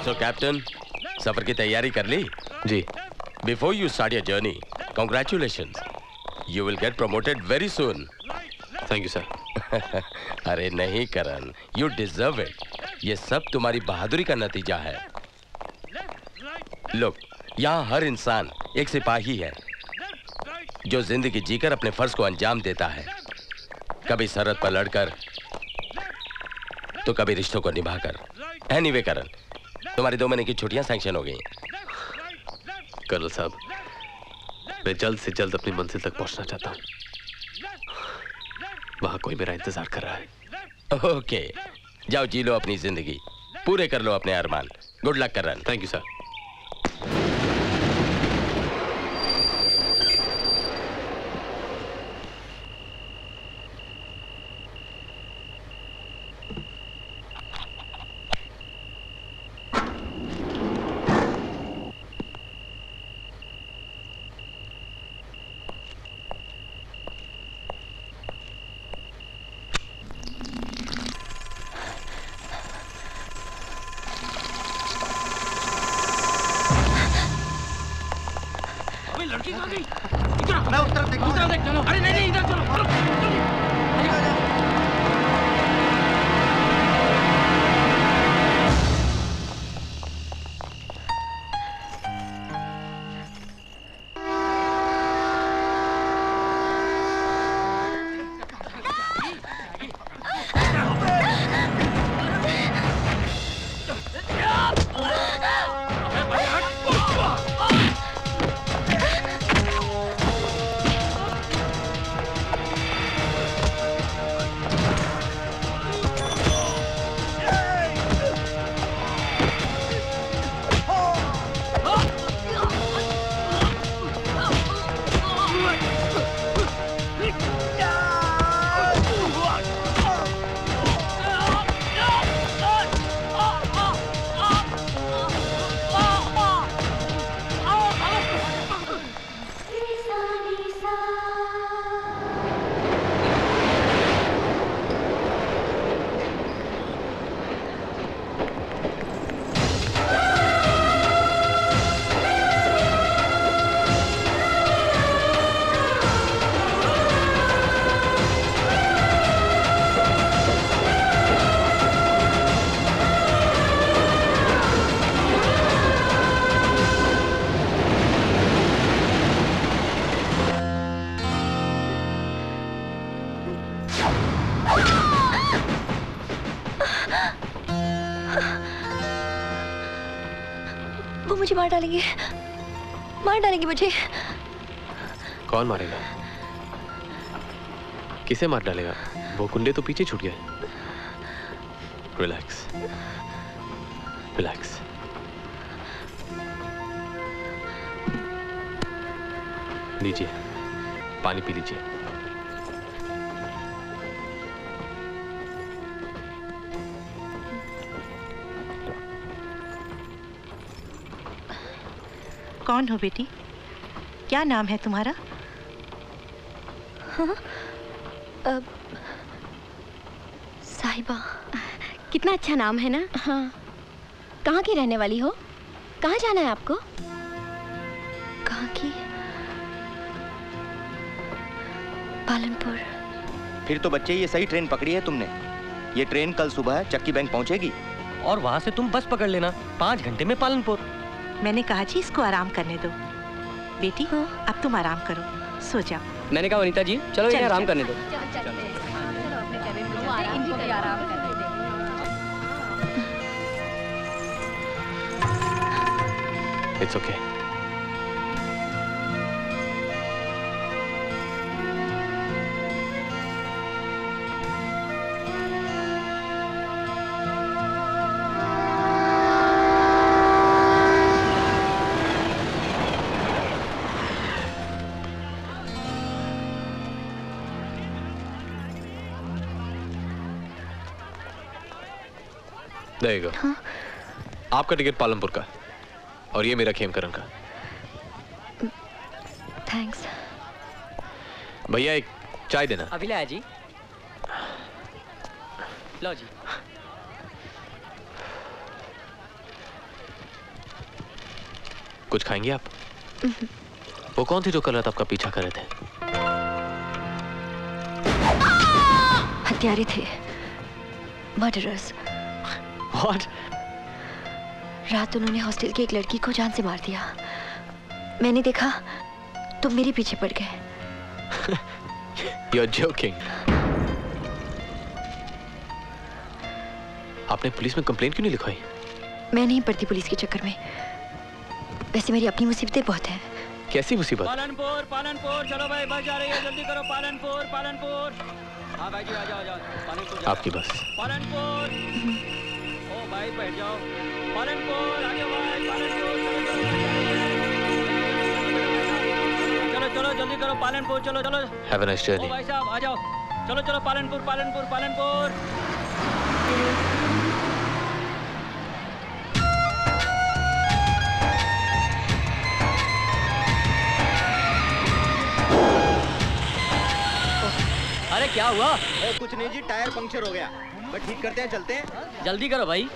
So captain, सफर की तैयारी कर ली? जी। Before you start your journey, congratulations. You will get promoted very soon. Thank you sir. अरे नहीं करण, you deserve it. ये सब तुम्हारी बहादुरी का नतीजा है। Look, यहाँ हर इंसान एक सिपाही है जो जिंदगी जीकर अपने फर्ज को अंजाम देता है, कभी सरहद पर लड़कर तो कभी रिश्तों को निभाकर। एनीवे करण, तुम्हारी 2 महीने की छुट्टियां सैंक्शन हो गई। कर्नल साहब, मैं जल्द से जल्द अपनी मंजिल तक पहुंचना चाहता हूं। वहां कोई मेरा इंतजार कर रहा है। ओके, जाओ जी लो अपनी जिंदगी, पूरे कर लो अपने अरमान। Good luck Karan. Thank you sir. मुझे मार डालेंगे मुझे। कौन मारेगा? किसे मार डालेगा? वो गुंडे तो पीछे छूट गए। Relax, relax. लीजिए, पानी पी लीजिए। कौन हो बेटी? क्या नाम है तुम्हारा? हाँ? साहिबा। कितना अच्छा नाम है ना? हाँ। कहाँ की रहने वाली हो? कहाँ जाना है आपको? कहाँ की? पालनपुर। फिर तो बच्चे ये सही ट्रेन पकड़ी है तुमने। ये ट्रेन कल सुबह चक्की बैंक पहुंचेगी और वहां से तुम बस पकड़ लेना। 5 घंटे में पालनपुर। मैंने कहा जी इसको आराम करने दो। बेटी हाँ? अब तुम आराम करो, सो जाओ। मैंने कहा वनीता जी चलो इन्हें आराम करने दो। It's okay. देगा। हाँ? आपका टिकट पालनपुर का और ये मेरा खेमकरन का। थैंक्स। भैया एक चाय देना। अभी लाया जी। लो जी। कुछ खाएंगे आप? वो कौन थी जो कल रात आपका पीछा कर रहे थे? हत्यारे थे, मर्डरर्स। What? रात उन्होंने हॉस्टल की एक लड़की को जान से मार दिया। मैंने देखा तो मेरे पीछे पड़ गए। You're joking. आपने पुलिस में कंप्लेंट क्यों नहीं लिखवाई? मैं नहीं पड़ती पुलिस के चक्कर में। वैसे मेरी अपनी मुसीबतें बहुत हैं। कैसी मुसीबत? पालनपुर, पालनपुर, चलो भाई, बस जा रही है, जल्दी करो। पालनपुर, पालनपुर। हाँ भाई जी, आ जाओ, आ जाओ। पालनपुर जा आपकी बस। पालनपुर। ओ भाई बैठ जाओ। पालनपुर, आ जाओ भाई, पालनपुर। चलो चलो जल्दी करो, पालनपुर, चलो चलो। Have a nice journey. ओ भाई साहब, आ जाओ। चलो चलो, पालनपुर, पालनपुर, पालनपुर। अरे क्या हुआ? कुछ नहीं जी, टायर पंक्चर हो गया। बस ठीक करते हैं, चलते हैं। जल्दी करो भाई।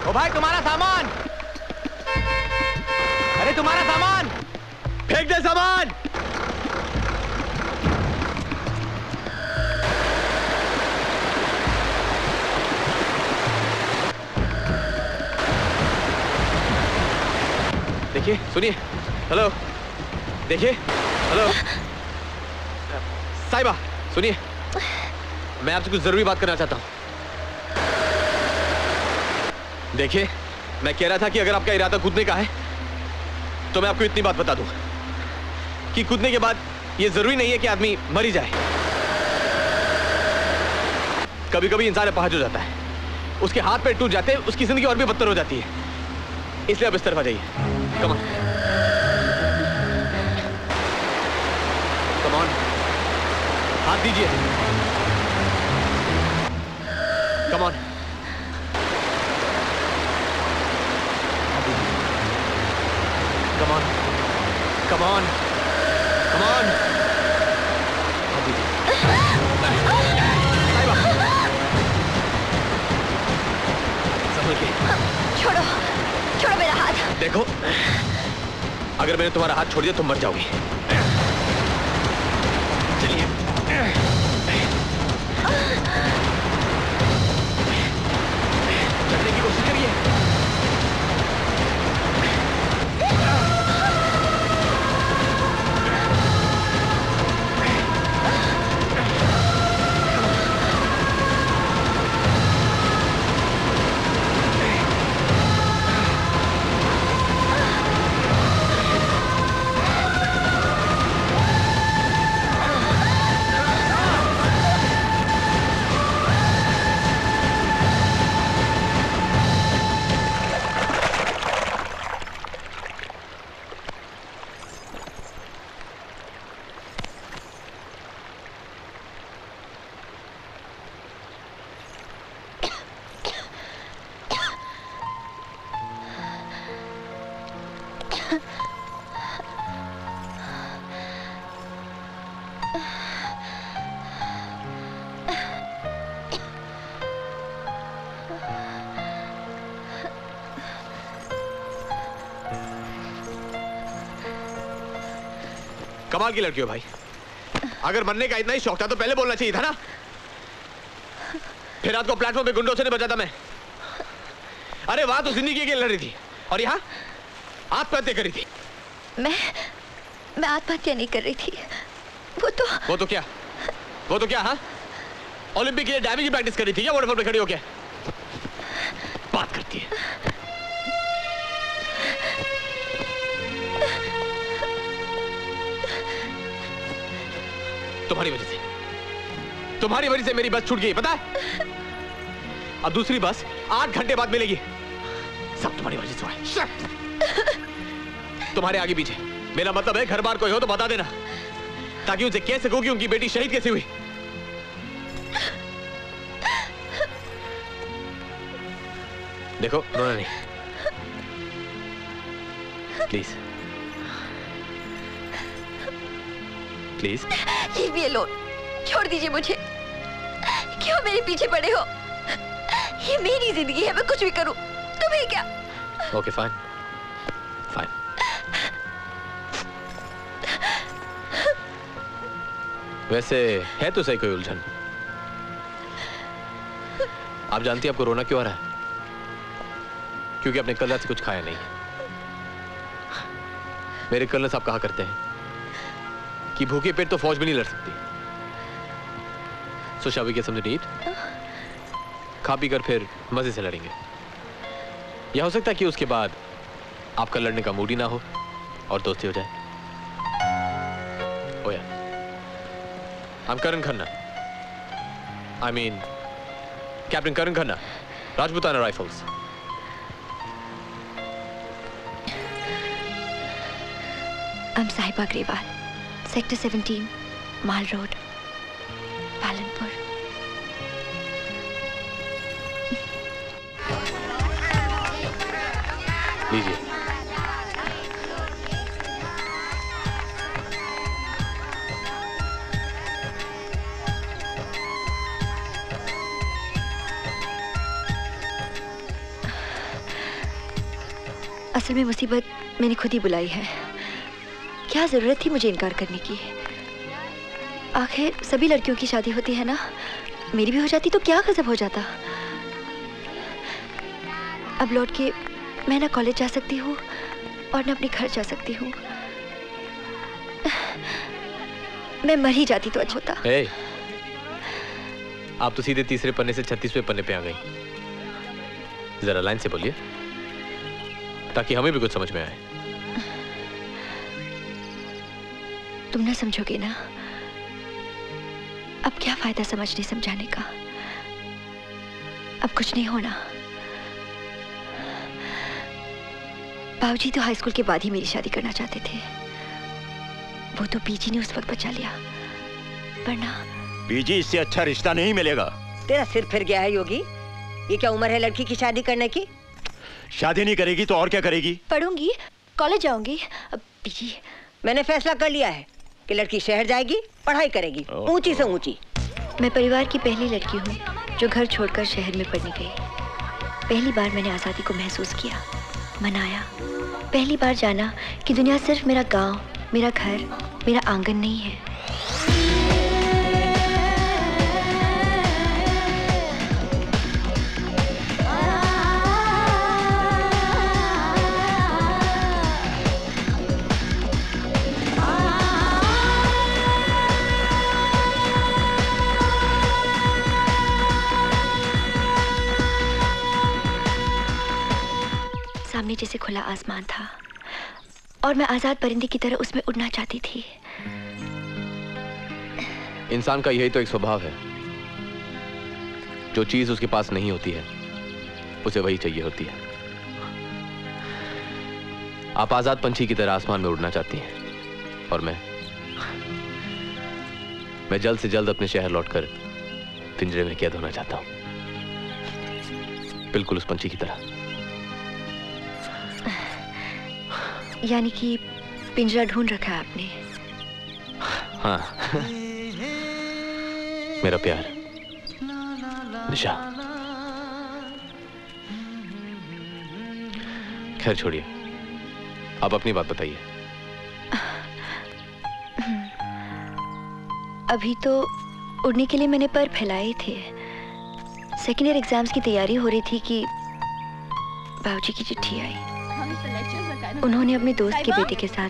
ओ भाई, तुम्हारा सामान! अरे तुम्हारा सामान! फेंक दे सामान! देखिए, सुनिए। हेलो, देखिए। हेलो, साहिबा, सुनिए। मैं आपसे कुछ जरूरी बात करना चाहता हूँ। देखिए, मैं कह रहा था कि अगर आपका इरादा कूदने का है तो मैं आपको इतनी बात बता दूं कि कूदने के बाद ये जरूरी नहीं है कि आदमी मर ही जाए। कभी कभी इंसान अपहाज हो जाता है, उसके हाथ पैर टूट जाते हैं, उसकी जिंदगी और भी बदतर हो जाती है। इसलिए आप इस तरफ आ जाइए। कम ऑन, कम ऑन, हाथ दीजिए। Come on, come on, come on, come on. संभल के। छोड़ो, छोड़ो मेरा हाथ। देखो, अगर मैंने तुम्हारा हाथ छोड़ दिया तुम मर जाओगी। चलिए। चलने की कोशिश करिए। कमाल की लड़की हो भाई। अगर मरने का इतना ही शौक था तो पहले बोलना चाहिए था ना। फिर रात को प्लेटफॉर्म पे गुंडों से नहीं बचा था मैं। अरे वहां तो जिंदगी के लड़ रही थी और यहाँ आत्महत्या करी थी। मैं आत्महत्या नहीं कर रही थी। वो तो क्या? हाँ, ओलंपिक के लिए डायविंग की प्रैक्टिस कर रही थी क्या? वाटरफॉल पे खड़ी हो क्या बात करती है? तुम्हारी वजह से मेरी बस छूट गई, पता है? अब दूसरी बस 8 घंटे बाद मिलेगी। सब तुम्हारी वजह से हुआ है। तुम्हारे आगे पीछे। मेरा मतलब है घर बार कोई हो तो बता देना। ताकि उनसे कह सकूं कि उनकी बेटी शहीद कैसे हुई। देखो, रोना नहीं, please please. Leave me alone, छोड़ दीजिए मुझे। क्यों मेरे पीछे पड़े हो? ये मेरी जिंदगी है, मैं कुछ भी करूं, तुम्हें क्या? Okay fine fine. वैसे है तो सही कोई उलझन। आप जानती हैं आपको रोना क्यों आ रहा है? क्योंकि आपने कल रात से कुछ खाया नहीं। मेरे कर्नल साहब कहा करते हैं कि भूखे पेट तो फौज भी नहीं लड़ सकती। So shall we get something to eat? खा पी कर फिर मजे से लड़ेंगे। यह हो सकता है कि उसके बाद आपका लड़ने का मूड ही ना हो और दोस्ती हो जाए। ओ यार, I'm Karan Khanna. I mean, Captain Karan Khanna, Rajputana Rifles. I'm Sahiba Grewal, Sector 17, Mall Road, Palanpur. लीजिए। असल में मुसीबत मैंने खुद ही बुलाई है। क्या जरूरत थी मुझे इनकार करने की? आखिर सभी लड़कियों की शादी होती है ना, मेरी भी हो जाती तो क्या गजब हो जाता। अब लौट के मैं ना कॉलेज जा सकती हूँ और ना अपने घर जा सकती हूँ। मैं मर ही जाती तो अच्छा होता। hey, आप तो सीधे तीसरे पन्ने से 36वें पन्ने पे आ गई। जरा लाइन से बोलिए ताकि हमें भी कुछ समझ में आए। तुम ना समझोगे ना, अब क्या फायदा समझने समझाने का। अब कुछ नहीं होना। बाबूजी तो हाई स्कूल के बाद ही मेरी शादी करना चाहते थे। वो तो पीजी ने उस वक्त बचा लिया, वरना पीजी इससे अच्छा रिश्ता नहीं मिलेगा। तेरा सिर फिर गया है योगी। ये क्या उम्र है लड़की की शादी करने की? शादी नहीं करेगी तो और क्या करेगी? पढ़ूंगी, कॉलेज जाऊंगी। अब पीजी। मैंने फैसला कर लिया है कि लड़की शहर जाएगी, पढ़ाई करेगी, ऊंची से ऊंची। मैं परिवार की पहली लड़की हूँ जो घर छोड़कर शहर में पढ़ने गई। पहली बार मैंने आज़ादी को महसूस किया, मनाया। पहली बार जाना कि दुनिया सिर्फ मेरा गांव, मेरा घर, मेरा आंगन नहीं है। सामने जैसे खुला आसमान था और मैं आजाद परिंदे की तरह उसमें उड़ना चाहती थी। इंसान का यही तो एक स्वभाव है, जो चीज उसके पास नहीं होती है उसे वही चाहिए होती है। आप आजाद पंछी की तरह आसमान में उड़ना चाहती हैं और मैं जल्द से जल्द अपने शहर लौटकर पिंजरे में कैद होना चाहता हूं, बिल्कुल उस पंछी की तरह। यानी कि पिंजरा ढूंढ रखा है आपने? हाँ। मेरा प्यार निशा। खैर छोड़िए, आप अपनी बात बताइए। अभी तो उड़ने के लिए मैंने पर फैलाए थे। सेकेंड ईयर एग्जाम्स की तैयारी हो रही थी कि बाबूजी की चिट्ठी आई। उन्होंने अपने दोस्त के बेटे के साथ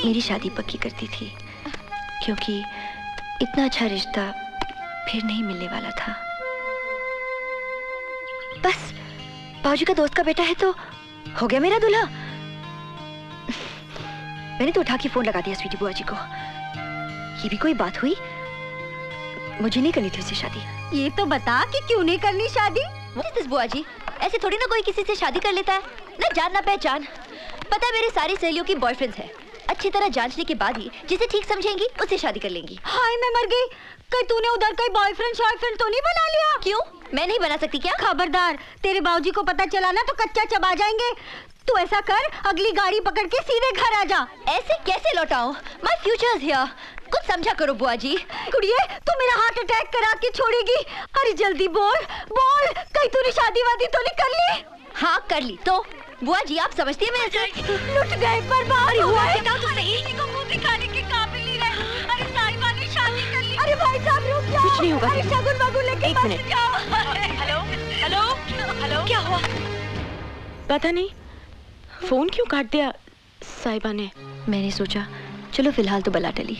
मेरी शादी पक्की कर दी थी, क्योंकि इतना अच्छा रिश्ता फिर नहीं मिलने वाला था। बस बाबूजी का दोस्त का बेटा है तो हो गया मेरा दूल्हा। मैंने तो उठा के फोन लगा दिया स्वीटी बुआ जी को। ये भी कोई बात हुई? मुझे नहीं करनी थी उससे शादी। ये तो बता कि क्यों नहीं करनी शादी? बुआ जी, ऐसे थोड़ी ना कोई किसी से शादी कर लेता है, ना जान ना पहचान। पता है मेरी सारी सहेलियों की बॉयफ्रेंड्स हैं, अच्छी तरह जांचने के बाद ही जिसे ठीक समझेंगी उससे शादी कर लेंगी। हाय मैं मर गई। कहीं तूने उधर कोई बॉयफ्रेंड शॉयफ्रेंड तो नहीं बना लिया? क्यों, मैं नहीं बना सकती क्या? खबरदार, तेरे बाबूजी को पता चला ना तो कच्चा चबा जाएंगे। तू ऐसा कर, अगली गाड़ी पकड़ के सीधे घर आ जा। ऐसे कैसे लौटाऊं? My future is here. कुछ समझा करो बुआ जी। कुड़िए, तू मेरा हार्ट अटैक करा के छोड़ेगी। अरे जल्दी बोल बोल, कहीं तूने शादी वादी तो नहीं कर ली? हाँ कर ली। तो बुआ जी आप समझती हैं मैं लुट गए, बर्बाद हो गए। तो सही। किसी को मुंह दिखाने के काबिल नहीं रहे। अरे साहिबा ने शादी कर ली। अरे भाई साहब रुक जाओ। कुछ नहीं होगा। अरे शगुन वगुन लेके एक मिनट। हेलो हेलो हेलो, क्या हुआ? पता नहीं फोन क्यों काट दिया साहिबा ने। मैंने सोचा चलो फिलहाल तो बला टली,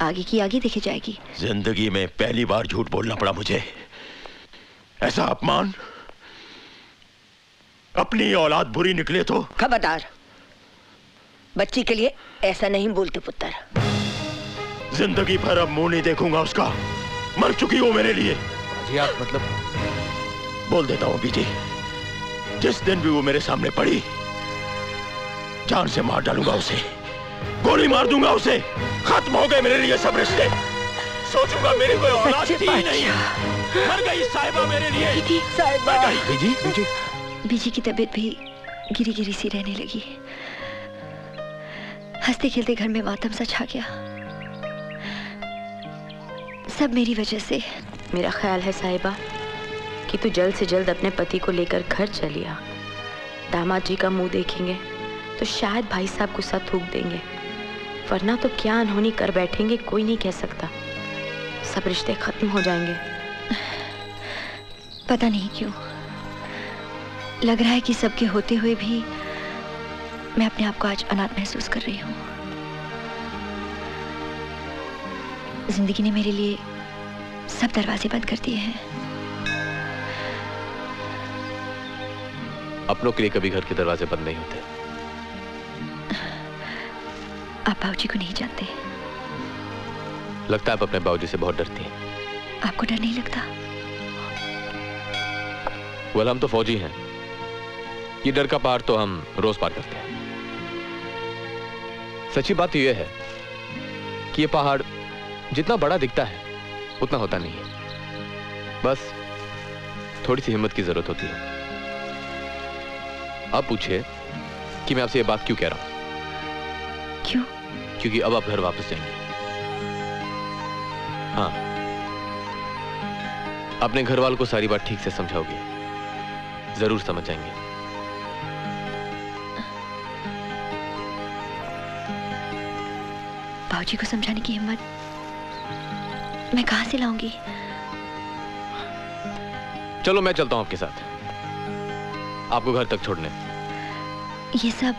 आगे की आगे देखी जाएगी। जिंदगी में पहली बार झूठ बोलना पड़ा मुझे। ऐसा अपमान, अपनी औलाद बुरी निकले तो। खबरदार, बच्ची के लिए ऐसा नहीं बोलते पुत्र। जिंदगी भर अब मुंह नहीं देखूंगा उसका। मर चुकी हो मेरे लिए। जी आप मतलब? बोल देता हूँ बीजी, जिस दिन भी वो मेरे सामने पड़ी जान से मार डालूंगा उसे, गोली मार दूंगा उसे। खत्म हो गए मेरे लिए सब रिश्ते। सोचूंगा मेरी कोई औलाद थी ही नहीं। मर गई साहिबा मेरे लिए। साहिबा। बीजी बीजी बीजी की तबीयत भी गिरी गिरी सी रहने लगी। हंसते खेलते घर में मातम सा छा गया, सब मेरी वजह से। मेरा ख्याल है साहिबा कि तू जल्द से जल्द अपने पति को लेकर घर चली आ। दामाद जी का मुंह देखेंगे तो शायद भाई साहब गुस्सा थूक देंगे, वरना तो क्या अनहोनी कर बैठेंगे कोई नहीं कह सकता। सब रिश्ते खत्म हो जाएंगे। पता नहीं क्यों लग रहा है कि सबके होते हुए भी मैं अपने आप को आज अनाथ महसूस कर रही हूँ। जिंदगी ने मेरे लिए सब दरवाजे बंद कर दिए हैं। अपनों के लिए कभी घर के दरवाजे बंद नहीं होते। आप बाबूजी को नहीं जानते। लगता है आप अपने बाबूजी से बहुत डरती हैं। आपको डर नहीं लगता? वेल हम तो फौजी हैं, ये डर का पहाड़ तो हम रोज पार करते हैं। सच्ची बात तो यह है कि ये पहाड़ जितना बड़ा दिखता है उतना होता नहीं है, बस थोड़ी सी हिम्मत की जरूरत होती है। अब पूछिए कि मैं आपसे ये बात क्यों कह रहा हूं। क्यों? क्योंकि अब आप घर वापस जाएंगे। हाँ, अपने घर वालों को सारी बात ठीक से समझाओगे, जरूर समझ जाएंगे। बाबूजी को समझाने की हिम्मत मैं कहां से लाऊंगी? चलो मैं चलता हूं आपके साथ, आपको घर तक छोड़ने। ये सब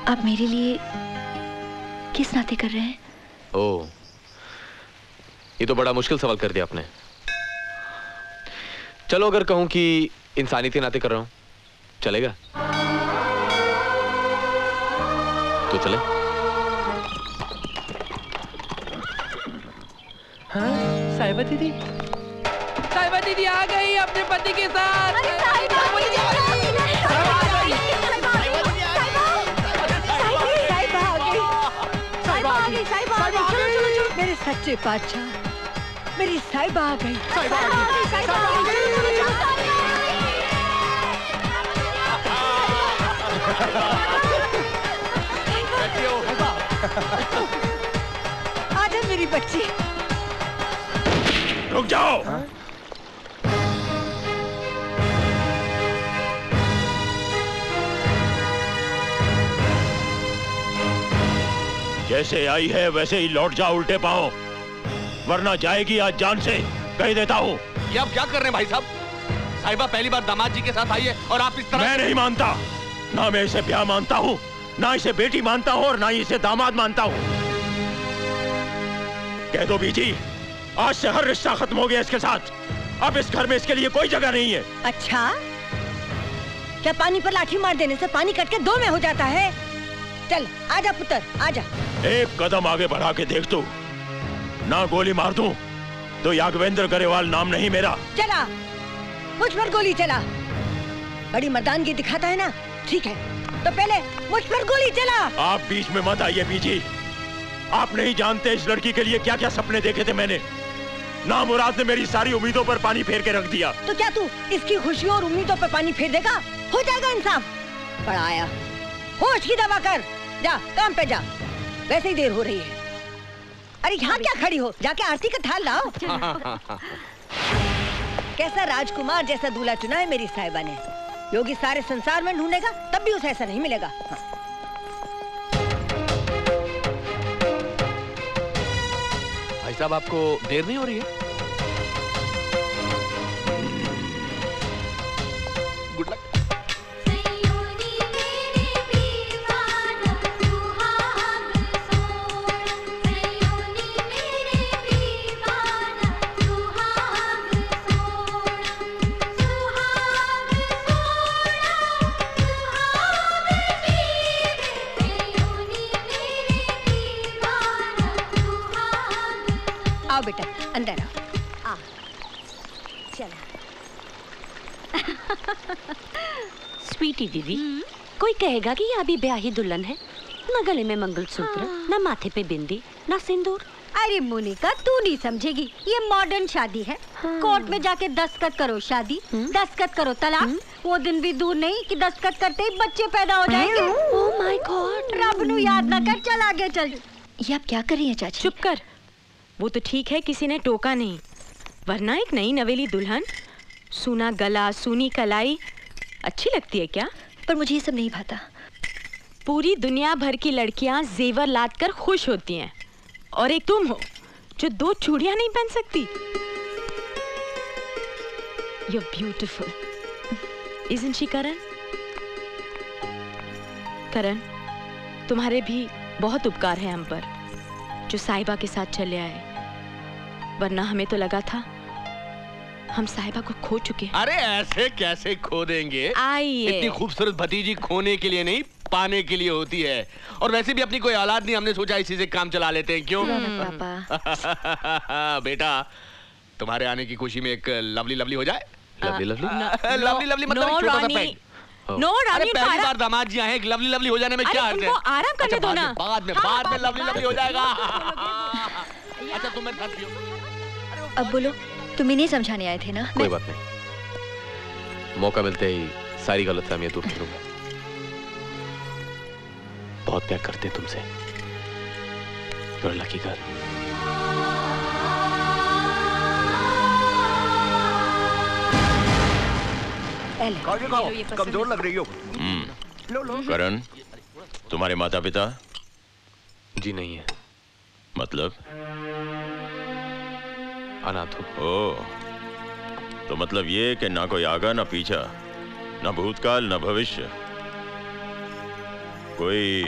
आप मेरे लिए किस नाते कर रहे हैं? ओह, ये तो बड़ा मुश्किल सवाल कर दिया आपने। चलो अगर कहूं कि इंसानी के नाते कर रहा हूं, चलेगा? तो चले। हाँ, साहिबा दीदी आ गई अपने पति के साथ। मेरे सच्चे बादशाह, मेरी साहिबा आ गई। आजा मेरी बच्ची। रुक जाओ। जैसे आई है वैसे ही लौट जा उल्टे पांव, वरना जाएगी आज जान से, कह देता हूँ। ये आप क्या कर रहे हैं भाई साहब? साहिबा पहली बार दामाद जी के साथ आई है और आप इस तरह। मैं नहीं मानता, ना मैं इसे ब्याह मानता हूँ, ना इसे बेटी मानता हूँ और ना ही इसे दामाद मानता हूँ। कह दो बीजी, आज से हर रिश्ता खत्म हो गया इसके साथ। अब इस घर में इसके लिए कोई जगह नहीं है। अच्छा, क्या पानी पर लाठी मार देने से पानी कट के दो में हो जाता है? चल आजा पुत्र, आजा। एक कदम आगे बढ़ा के देख तू, ना गोली मार दूं तो यागवेंद्र गरेवाल नाम नहीं मेरा। चला, मुझ पर गोली चला। बड़ी मर्दानगी दिखाता है ना, ठीक है, तो पहले मुझ पर गोली चला। आप बीच में मत आइए बीजी। आप नहीं जानते इस लड़की के लिए क्या क्या सपने देखे थे मैंने। नामुराद ने मेरी सारी उम्मीदों पर पानी फेर के रख दिया। तो क्या तू इसकी खुशियों और उम्मीदों पर पानी फेर देगा? हो जाएगा इंसाफ। बड़ा आया, होश की दवा कर, जा काम पे जा, वैसे ही देर हो रही है। अरे यहाँ क्या खड़ी हो, जाके आरती का थाल लाओ। कैसा राजकुमार जैसा दूल्हा चुना है मेरी साहिबा ने। योगी सारे संसार में ढूंढेगा तब भी उसे ऐसा नहीं मिलेगा। भाई साहब आपको देर नहीं हो रही है? Good luck. आओ बेटा अंदर आओ। आ चला। स्वीटी दीदी, कोई कहेगा कि ये अभी ब्याही दुल्हन है। न गले में मंगलसूत्र, न माथे पे बिंदी, न सिंदूर। अरे मोनिका, तू नहीं समझेगी, ये मॉडर्न शादी है। कोर्ट में जाके दस्तखत करो शादी, दस्तखत करो तलाक। वो दिन भी दूर नहीं कि दस्तखत करते ही बच्चे पैदा हो जाएंगे। ओह माय गॉड, रब नू याद ना कर, चल आगे चल। ये आप क्या कर रही हैं चाची? चुप कर। वो तो ठीक है किसी ने टोका नहीं, वरना एक नई नवेली दुल्हन, सूना गला, सूनी कलाई अच्छी लगती है क्या? पर मुझे ये सब नहीं भाता। पूरी दुनिया भर की लड़कियां जेवर लाद कर खुश होती हैं, और एक तुम हो जो 2 चूड़ियां नहीं पहन सकती। You're beautiful, isn't she, करण? करण, तुम्हारे भी बहुत उपकार है हम पर, जो साहिबा के साथ चले आए, वरना हमें तो लगा था हम साहिबा को खो चुके हैं। अरे ऐसे कैसे खो देंगे? आइए। इतनी खूबसूरत भतीजी खोने के लिए नहीं, पाने के लिए होती है। और वैसे भी अपनी कोई औलाद नहीं, हमने सोचा इसी से काम चला लेते हैं। क्यों पापा? बेटा, तुम्हारे आने की खुशी में एक लवली लवली हो जाए। लवली लवली लवली लवली मतलब एक छोटा सा पेग। नो रानी, पहली बार दामाद जी आए, लवली लवली हो जाने में क्या हर्ज है? आराम करने दो ना। बाद में लवली लवली हो जाएगा। अच्छा तुम मेरे साथ पियो। अब बोलो, तुम ही नहीं समझाने आए थे ना? कोई बात नहीं, मौका मिलते ही सारी गलतफहमियां दूर करूंगा। बहुत प्यार करते हैं तुमसे। You're a lucky girl. कमजोर लग रही हो। करण, तुम्हारे माता पिता? जी नहीं है। मतलब? अनाथ हूं। ओह, तो मतलब ये कि ना कोई आगा ना पीछा, ना भूतकाल ना भविष्य। कोई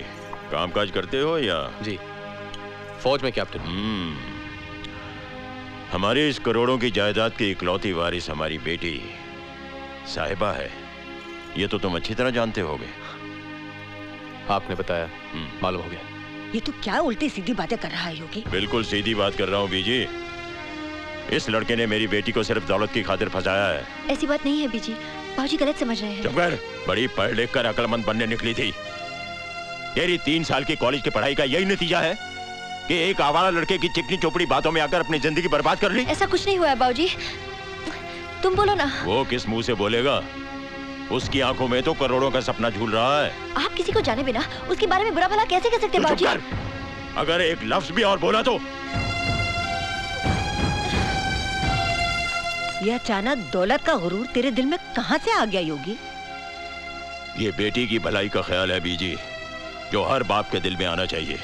कामकाज करते हो या? जी, फौज में कैप्टन। हमारी इस करोड़ों की जायदाद की इकलौती वारिस हमारी बेटी साहिबा है, ये तो तुम अच्छी तरह जानते होगे। आपने बताया, मालूम हो गया। ये तो क्या उल्टी सीधी बातें कर रहा है योगी? बिल्कुल सीधी बात कर रहा हूँ बीजी। इस लड़के ने मेरी बेटी को सिर्फ दौलत की खातिर फंसाया है। ऐसी बात नहीं है बीजी, बाबूजी गलत समझ रहे हैं। चुप कर, बड़ी पढ़ लिख कर अक्लमंद बनने निकली थी। तेरी 3 साल की कॉलेज की पढ़ाई का यही नतीजा है कि एक आवारा लड़के की चिकनी चोपड़ी बातों में आकर अपनी जिंदगी बर्बाद कर ली। ऐसा कुछ नहीं हुआ है बाबूजी, तुम बोलो ना। वो किस मुंह से बोलेगा? उसकी आंखों में तो करोड़ों का सपना झूल रहा है। आप किसी को जाने बिना उसके बारे में बुरा भला कैसे कह सकते हैं बाबूजी? अगर एक लफ्ज भी और बोला तो। ये अचानक दौलत का गुरूर तेरे दिल में कहां से आ गया योगी? ये बेटी की भलाई का ख्याल है बीजी, जो हर बाप के दिल में आना चाहिए।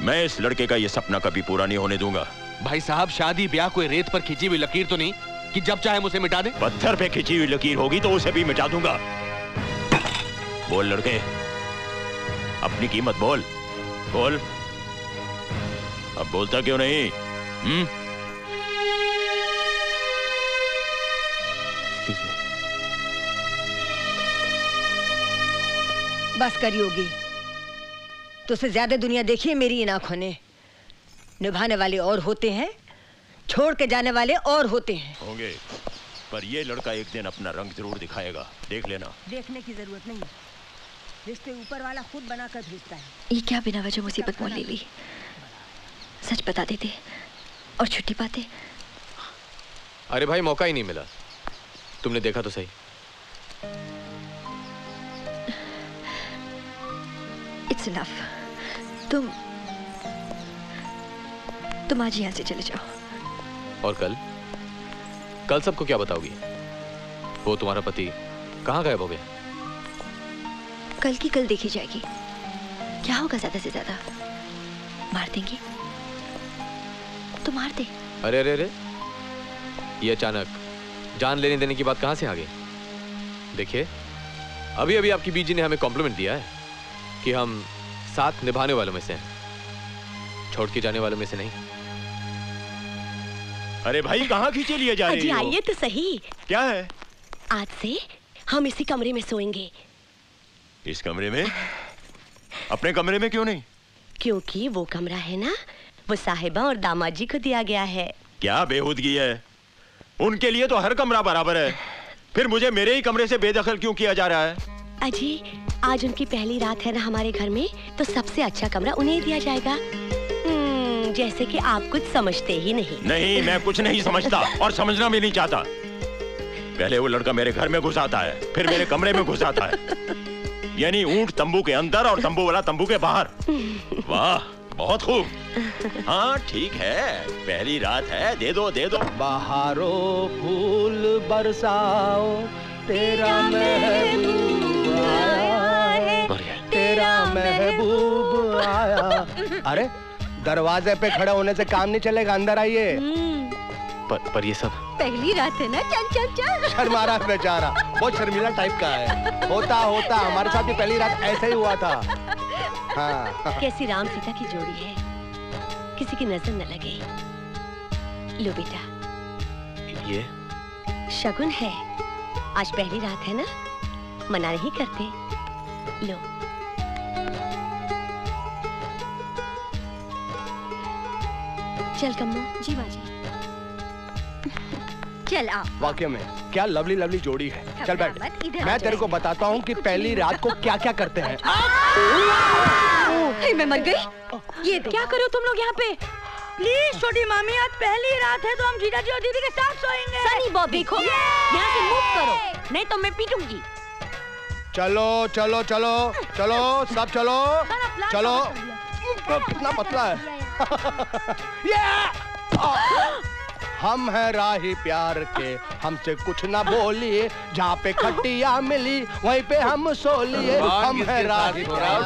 मैं इस लड़के का ये सपना कभी पूरा नहीं होने दूंगा। भाई साहब, शादी ब्याह कोई रेत पर खिंची हुई लकीर तो नहीं कि जब चाहे मुझे मिटा दे। पत्थर पे खिंची हुई लकीर होगी तो उसे भी मिटा दूंगा। बोल लड़के, अपनी कीमत बोल। बोल, अब बोलता क्यों नहीं? बस कर योगी, तुझसे ज्यादा दुनिया देखी है मेरी इन आंखों ने। निभाने वाले और होते हैं, छोड़ के जाने वाले और होते हैं। होंगे, पर ये लड़का एक दिन अपना रंग जरूर दिखाएगा, देख लेना। देखने की जरूरत नहीं, रिश्ते ऊपर वाला खुद बनाकर भेजता है। ये क्या बिना वजह मुसीबत मोल ले ली? सच बता देते और छुट्टी पाते। अरे भाई मौका ही नहीं मिला। तुमने देखा तो सही। It's enough. तुम आज यहाँ से चले जाओ। और कल? कल सबको क्या बताओगी? वो तुम्हारा पति कहाँ गायब हो गया? कल की कल देखी जाएगी। क्या होगा ज्यादा से ज्यादा? मार देंगे तो मार दे। अरे अरे अरे, ये अचानक जान लेने देने की बात कहाँ से आ गई? देखिए, अभी अभी आपकी बीजी ने हमें कॉम्प्लीमेंट दिया है कि हम साथ निभाने वालों में से हैं, छोड़ के जाने वालों में से नहीं। अरे भाई कहाँ खींचे लिए जा रही हो? आइए तो सही। क्या है? आज से हम इसी कमरे में सोएंगे। इस कमरे में? अपने कमरे में क्यों नहीं? क्योंकि वो कमरा है ना, वो साहिबा और दामाद जी को दिया गया है। क्या बेहूदगी है? उनके लिए तो हर कमरा बराबर है, फिर मुझे मेरे ही कमरे से बेदखल क्यों किया जा रहा है? अजी, आज उनकी पहली रात है ना हमारे घर में, तो सबसे अच्छा कमरा उन्हें दिया जाएगा। जैसे कि आप कुछ समझते ही नहीं। नहीं, मैं कुछ नहीं समझता और समझना भी नहीं चाहता। पहले वो लड़का मेरे घर में घुस आता है, फिर मेरे कमरे में घुस आता है, यानी ऊंट तंबू के अंदर और तंबू वाला तंबू के बाहर। वाह, बहुत खूब। हाँ ठीक है, पहली रात है, दे दो दे दो। बहारो फूल बरसाओ, तेरा महबूब आया, तेरा महबूब आया। अरे दरवाजे पे खड़े होने से काम नहीं चलेगा, अंदर आइए। पर ये सब पहली रात है ना, चल चल चल। शर्मा रहा है बेचारा, बहुत शर्मीला टाइप का है। होता हमारे साथ भी पहली रात ऐसे ही हुआ था। हाँ। कैसी राम सीता की जोड़ी है, किसी की नजर न लगे। लो बेटा, ये शगुन है। आज पहली रात है ना, मना नहीं करते। लो। चल कम्मो। जी माँ जी। चल आ। वाकई में क्या लवली लवली जोड़ी है। चल बैठ, मैं तेरे को बताता हूँ कि पहली रात को क्या क्या करते हैं। मैं मर गई। ये क्या करो तुम लोग यहाँ पे? प्लीज छोटी मामी, आज पहली रात है तो हम जीजा जी और दीदी के साथ सोएंगे। सनी बॉबी, देखो यहाँ से मूव करो, नहीं तो मैं पीटूंगी। चलो चलो चलो चलो सब चलो चलो। कितना पतला है। हम हैं राही प्यार के, हमसे कुछ ना बोलिए, जहाँ पे खटिया मिली वहीं पे हम सो लिए। हम हैं राही प्यार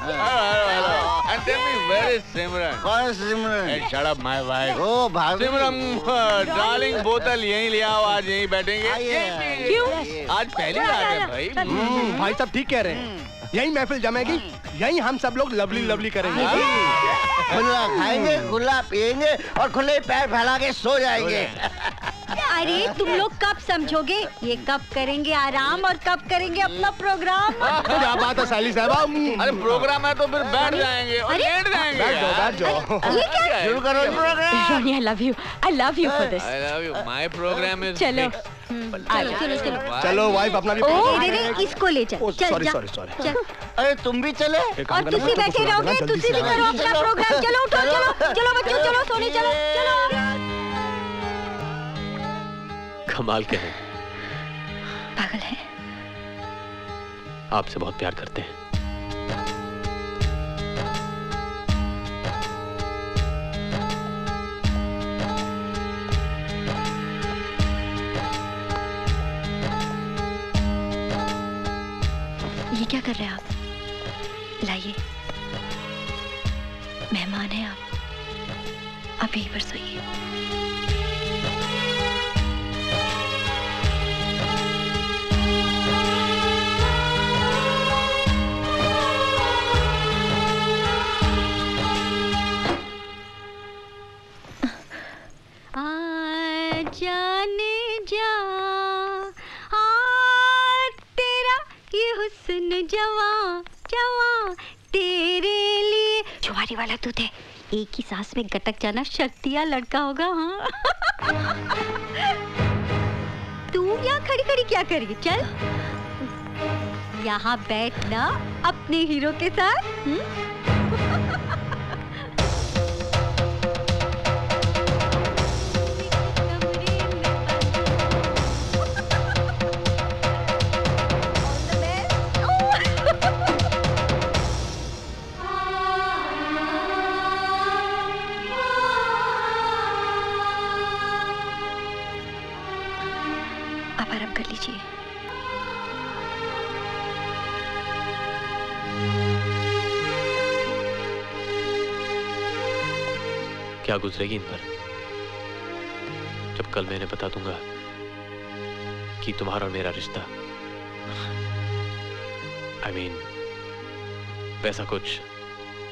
And tell me, where is Simran? कौन सिमरन? Hey, shut up, my wife. ओ भाभी। सिमरन, डार्लिंग, बोतल यहीं ले आओ, आज यहीं बैठेंगे। क्यों? आज पहली रात है भाई। भाई साहब ठीक कह रहे हैं, यही महफिल जमेगी, यही हम सब लोग लवली लवली करेंगे। खुला खाएंगे, खुला पिएंगे और खुले पैर फैला के सो जाएंगे। अरे तुम लोग कब समझोगे, ये कब करेंगे आराम और कब करेंगे अपना प्रोग्राम। क्या बात है साली साहबा। अरे प्रोग्राम है तो फिर बैठ जाएंगे और लेट जाएंगे। बैठ जाओ। शुरू करो program. Ronnie, I love you for this. I love you. My program is चलो। चलो वाइफ अपना भी। इसको ले चल। Sorry sorry sorry. अरे तुम भी चले? और तुम भी बैठे रहोगे, तुम भी करो अपना प्रोग्राम। चलो उठो, चलो चलो बच्चों, चलो सोने चलो चलो। कमाल के हैं, पागल है। आपसे बहुत प्यार करते हैं। ये क्या कर रहे हैं आप? लाइए, मेहमान हैं आप यहीं पर सोइए। जाने जा तेरा ये हुस्न जवां जवां तेरे लिए। जुआरी वाला दूध है, एक ही सांस में गटक जाना शक्तियां लड़का होगा। हाँ तू यहाँ खड़ी खड़ी क्या करेगी? चल यहाँ बैठना अपने हीरो के साथ। आप आराम कर लीजिए। क्या गुजरेगी इन पर जब कल मैं इन्हें बता दूंगा कि तुम्हारा और मेरा रिश्ता I mean, वैसा कुछ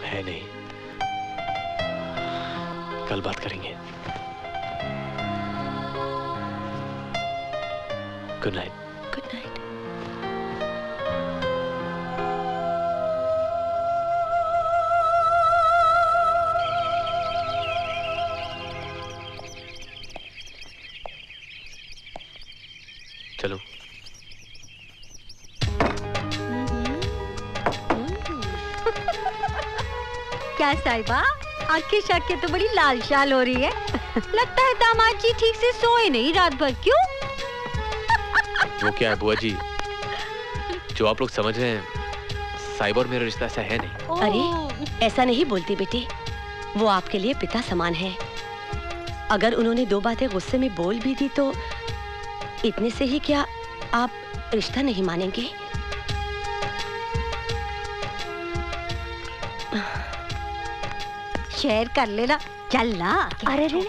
है नहीं। कल बात करेंगे। Good night. Good night. चलो। क्या साहिबा, आंखें शाखें तो बड़ी लाल शाल हो रही है। लगता है दामाद जी ठीक से सोए नहीं रात भर। क्यों? वो क्या है बुआ जी, जो आप लोग समझ रहे हैं साहिबा और मेरा रिश्ता ऐसा है नहीं। अरे ऐसा नहीं बोलती बेटी, वो आपके लिए पिता समान है। अगर उन्होंने दो बातें गुस्से में बोल भी दी तो इतने से ही क्या आप रिश्ता नहीं मानेंगे? शेयर कर लेना। चल ना। अरे रे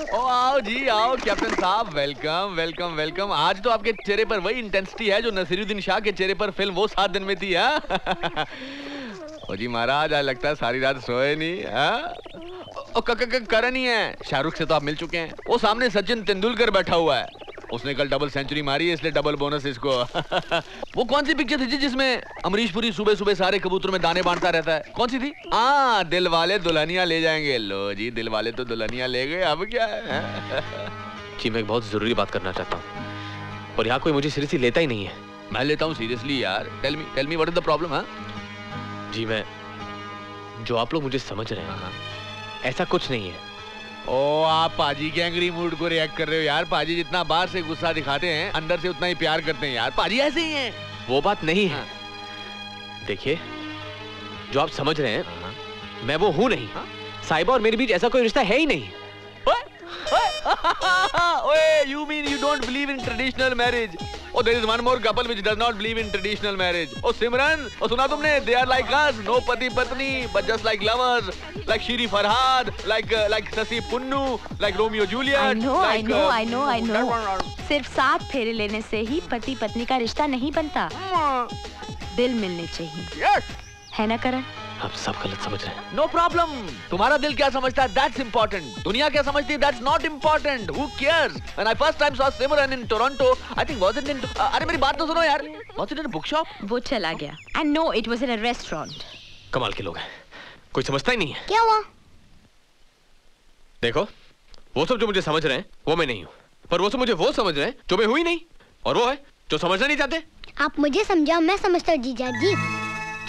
ओ आओ जी आओ कैप्टन साहब, वेलकम वेलकम वेलकम। आज तो आपके चेहरे पर वही इंटेंसिटी है जो नसीरुद्दीन शाह के चेहरे पर फिल्म वो 7 दिन में थी। ओ जी महाराज, आज लगता है सारी रात सोए नहीं। करण ही है। शाहरुख से तो आप मिल चुके हैं। वो सामने सचिन तेंदुलकर बैठा हुआ है, उसने कल डबल सेंचुरी मारी है, इसलिए डबल बोनस इसको। वो कौन सी पिक्चर थी जी जिसमें अमरीश पुरी सुबह सुबह सारे कबूतरों में दाने बांटता रहता है? कौन सी थी? दिल वाले दुल्हनिया ले जाएंगे। लो जी, दिल वाले तो दुल्हनिया ले गए, अब क्या है? जी मैं एक बहुत जरूरी बात करना चाहता हूँ और यहाँ कोई मुझे सीरियसली लेता ही नहीं है। मैं लेता हूँ सीरियसली यार। Tell me what is the problem? जी मैं, जो आप लोग मुझे समझ रहे हैं ऐसा कुछ नहीं है। ओ आप पाजी के एंग्री मूड को रिएक्ट कर रहे हो यार। पाजी जितना बाहर से गुस्सा दिखाते हैं अंदर से उतना ही प्यार करते हैं यार। पाजी ऐसे ही हैं। वो बात नहीं है। देखिए, जो आप समझ रहे हैं मैं वो हूं नहीं। साहिबा और मेरे बीच ऐसा कोई रिश्ता है ही नहीं। You mean you don't believe in traditional marriage? Oh, there is one more couple which does not believe in traditional marriage. Oh, Simran, सुना तुमने? They are like us, no पति पत्नी, but just like lovers, like Shiri Farhad, like Sasi Punnu, like Romeo Juliet. I know. सिर्फ 7 फेरे लेने से ही पति पत्नी का रिश्ता नहीं बनता। दिल मिलने चाहिए। Yes. है ना करण? आप सब गलत समझ रहे हैं। No problem. तुम्हारा दिल क्या समझता है? That's important. दुनिया क्या समझती है? That's not important. Who cares? When I first time saw Simran in Toronto, I think was it in? अरे मेरी बात तो सुनो यार। Was it in a bookshop? वो चला गया। And no, it was in a restaurant. कमाल के लोग हैं, कोई समझता ही नहीं है। क्या हुआ? देखो, वो सब जो मुझे समझ रहे हैं वो मैं नहीं हूँ, पर वो सब मुझे वो समझ रहे हैं जो मैं हुई नहीं, और वो है जो समझना नहीं चाहते। आप मुझे समझाओ, मैं समझता हूँ जीजा जी।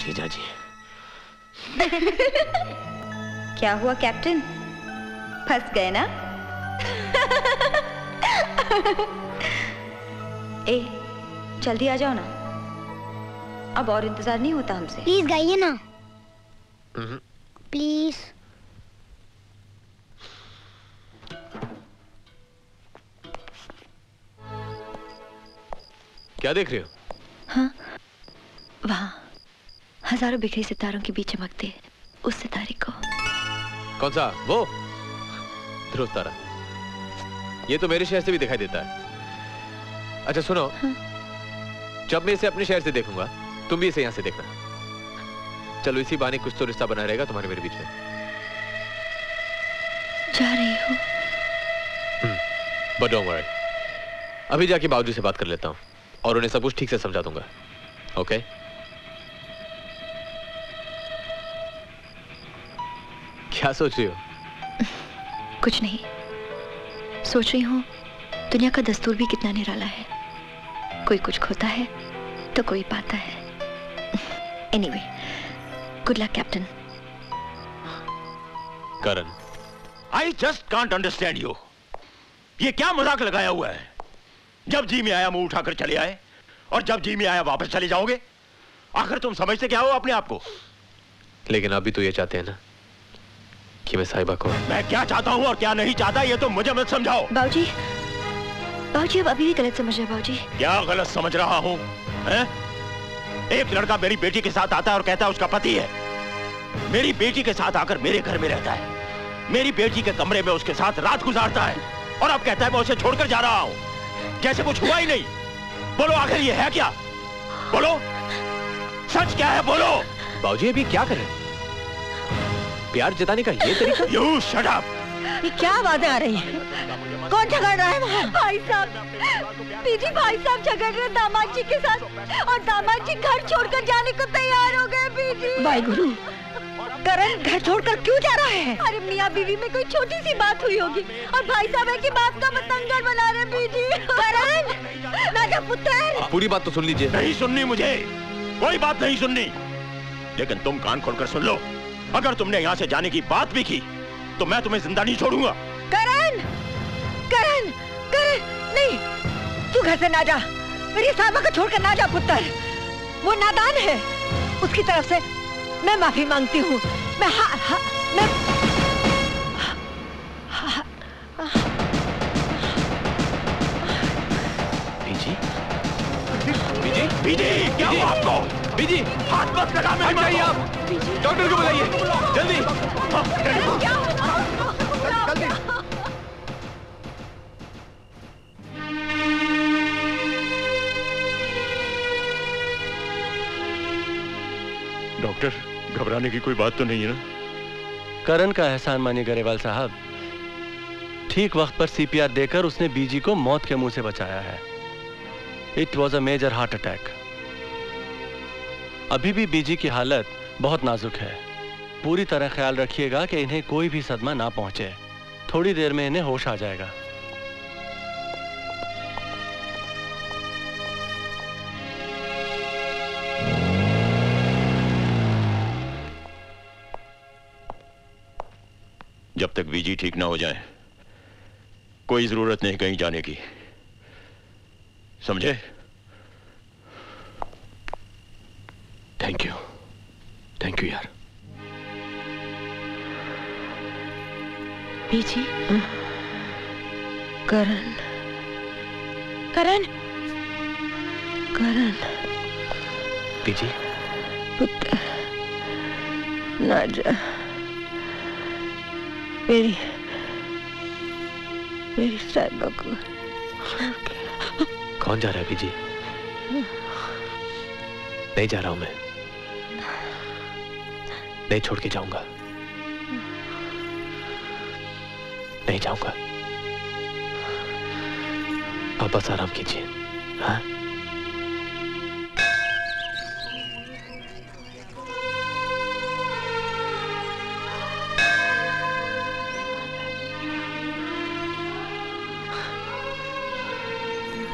जीजा जी। क्या हुआ कैप्टन, फंस गए ना? ए, जल्दी आ जाओ ना, अब और इंतजार नहीं होता हमसे। प्लीज गाइए ना, प्लीज। क्या देख रहे हो? हाँ, वहाँ हजारों बिखरे सितारों के बीच चमकते उस सितारे को। कौन सा? वो ध्रुव तारा। ये तो मेरे शहर से भी दिखाई देता है। अच्छा सुनो, हाँ? जब मैं इसे अपने शहर से देखूंगा तुम भी इसे यहाँ से देखना। चलो इसी बहाने कुछ तो रिश्ता बना रहेगा तुम्हारे मेरे बीच में। जा रही हो? But don't worry, अभी जाके बाबूजी से बात कर लेता हूँ और उन्हें सब कुछ ठीक से समझा दूंगा। ओके? क्या सोच रही हो? कुछ नहीं, सोच रही हूँ दुनिया का दस्तूर भी कितना निराला है। कोई कुछ खोता है तो कोई पाता है। Anyway, good luck captain. Karan, I just can't understand you. ये क्या मजाक लगाया हुआ है? जब जी में आया मुंह उठाकर चले आए और जब जी में आया वापस चले जाओगे। आखिर तुम समझते क्या हो अपने आप को? लेकिन आप भी तो ये चाहते हैं ना कि मैं साहिबा को। मैं क्या चाहता हूँ और क्या नहीं चाहता ये तो मुझे मत समझाओ। बाबूजी, बाबूजी अब अभी भी गलत समझ रहे हैं बाबूजी। क्या गलत समझ रहा हूँ? एक लड़का मेरी बेटी के साथ आता है और कहता है उसका पति है। मेरी बेटी के साथ आकर मेरे घर में रहता है, मेरी बेटी के कमरे में उसके साथ रात गुजारता है और अब कहता है मैं उसे छोड़कर जा रहा हूँ, जैसे कुछ हुआ ही नहीं। बोलो आखिर ये है क्या? बोलो, सच क्या है? बोलो। बाबूजी अभी क्या करें? प्यार जताने का ये तरीका? You shut up! ये क्या बातें आ रही हैं? कौन झगड़ रहा है वहाँ? भाई साहब, बीजी भाई साहब झगड़ रहे दामाद जी के साथ और दामाद जी घर छोड़कर जाने को तैयार हो गए। बीजी भाई गुरु, करण घर छोड़कर क्यों जा रहा है? अरे मियाँ बीवी में कोई छोटी सी बात हुई होगी और भाई साहब है कि बात का बतंगड़ बना रहे। बीजी करण, राजा पुत्र, पूरी बात तो सुन लीजिए। नहीं सुननी मुझे, कोई बात नहीं सुननी। लेकिन तुम कान खोलकर सुन लो, अगर तुमने यहाँ से जाने की बात भी की तो मैं तुम्हें जिंदा नहीं छोड़ूंगा। करण, करण, करण, नहीं, तू घर से ना जा। मेरी साहिबा को छोड़कर ना जा पुत्र, वो नादान है। उसकी तरफ से मैं माफी मांगती हूँ। मैं बीजी, बीजी, बीजी, क्या हुआ आपको? बीजी, हाथ मत लगा मेरी मां को। आप डॉक्टर को बुलाइए जल्दी। जल्दी। डॉक्टर, घबराने की कोई बात तो नहीं है ना? करण का एहसान मानिए गरेवाल साहब। ठीक वक्त पर सीपीआर देकर उसने बीजी को मौत के मुंह से बचाया है। It was a major heart attack. अभी भी बीजी की हालत बहुत नाजुक है। पूरी तरह ख्याल रखिएगा कि इन्हें कोई भी सदमा ना पहुंचे। थोड़ी देर में इन्हें होश आ जाएगा। जब तक बीजी ठीक ना हो जाए कोई जरूरत नहीं कहीं जाने की, समझे? थैंक यू, थैंक यू यार। बीजी, करण, करण, करण, बीजी, पुत्र, ना जा। मेरी साहिबा को कौन जा रहा है बीजी? नहीं जा रहा हूं मैं, नहीं छोड़ के जाऊंगा, नहीं जाऊंगा। आप बस आराम कीजिए। हाँ?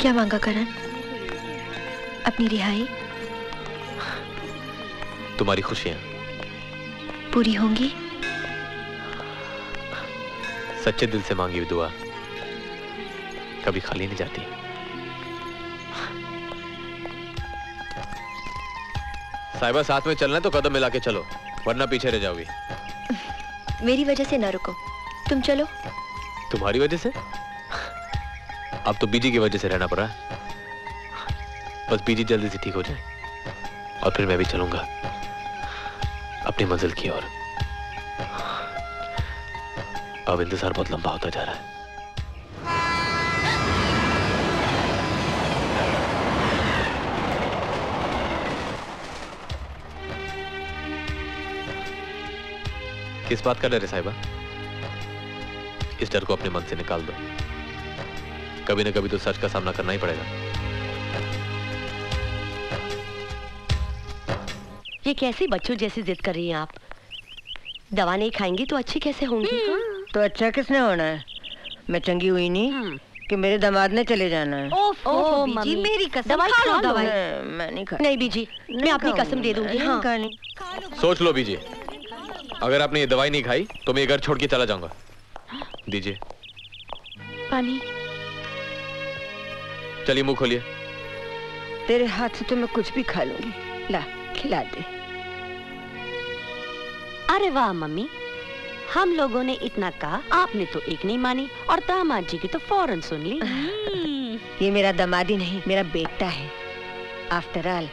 क्या मांगा करण? अपनी रिहाई? तुम्हारी खुशियां पूरी होंगी? सच्चे दिल से मांगी हुई दुआ कभी खाली नहीं जाती। साहिबा, साथ में चलना है तो कदम मिला के चलो, वरना पीछे रह जाओगी। मेरी वजह से ना रुको, तुम चलो। तुम्हारी वजह से? अब तो बीजी की वजह से रहना पड़ा। बस बीजी जल्दी से ठीक हो जाए और फिर मैं भी चलूंगा अपनी मंजिल की ओर। अब इंतजार बहुत लंबा होता जा रहा है। किस बात का डर है साहिबा? इस डर को अपने मन से निकाल दो। कभी ना कभी तो सच का सामना करना ही पड़ेगा। ये कैसी बच्चों जैसी जिद कर रही हैं आप? दवा नहीं खाएंगी तो अच्छी कैसे होंगी? तो अच्छा किसने होना है? मैं चंगी हुई नहीं कि मेरे दामाद ने चले जाना है। ओह बीजी, मेरी कसम, दवाई खा लो खा लो। दवाई। मैं नहीं खा। नहीं बीजी, मैं अपनी कसम दे दूंगी। हाँ। सोच लो बीजी, अगर आपने ये दवाई नहीं खाई तो मैं ये घर छोड़ के चला जाऊंगा। दीजिए पानी। चलिए मुंह खोलिए। तेरे हाथ से तो मैं कुछ भी खा लूंगी, ला खिला दे। अरे वाह मम्मी, हम लोगों ने इतना कहा, आपने तो एक नहीं मानी और दामाद जी की तो फौरन सुन ली। ये मेरा दामादी नहीं, मेरा बेटा है। After all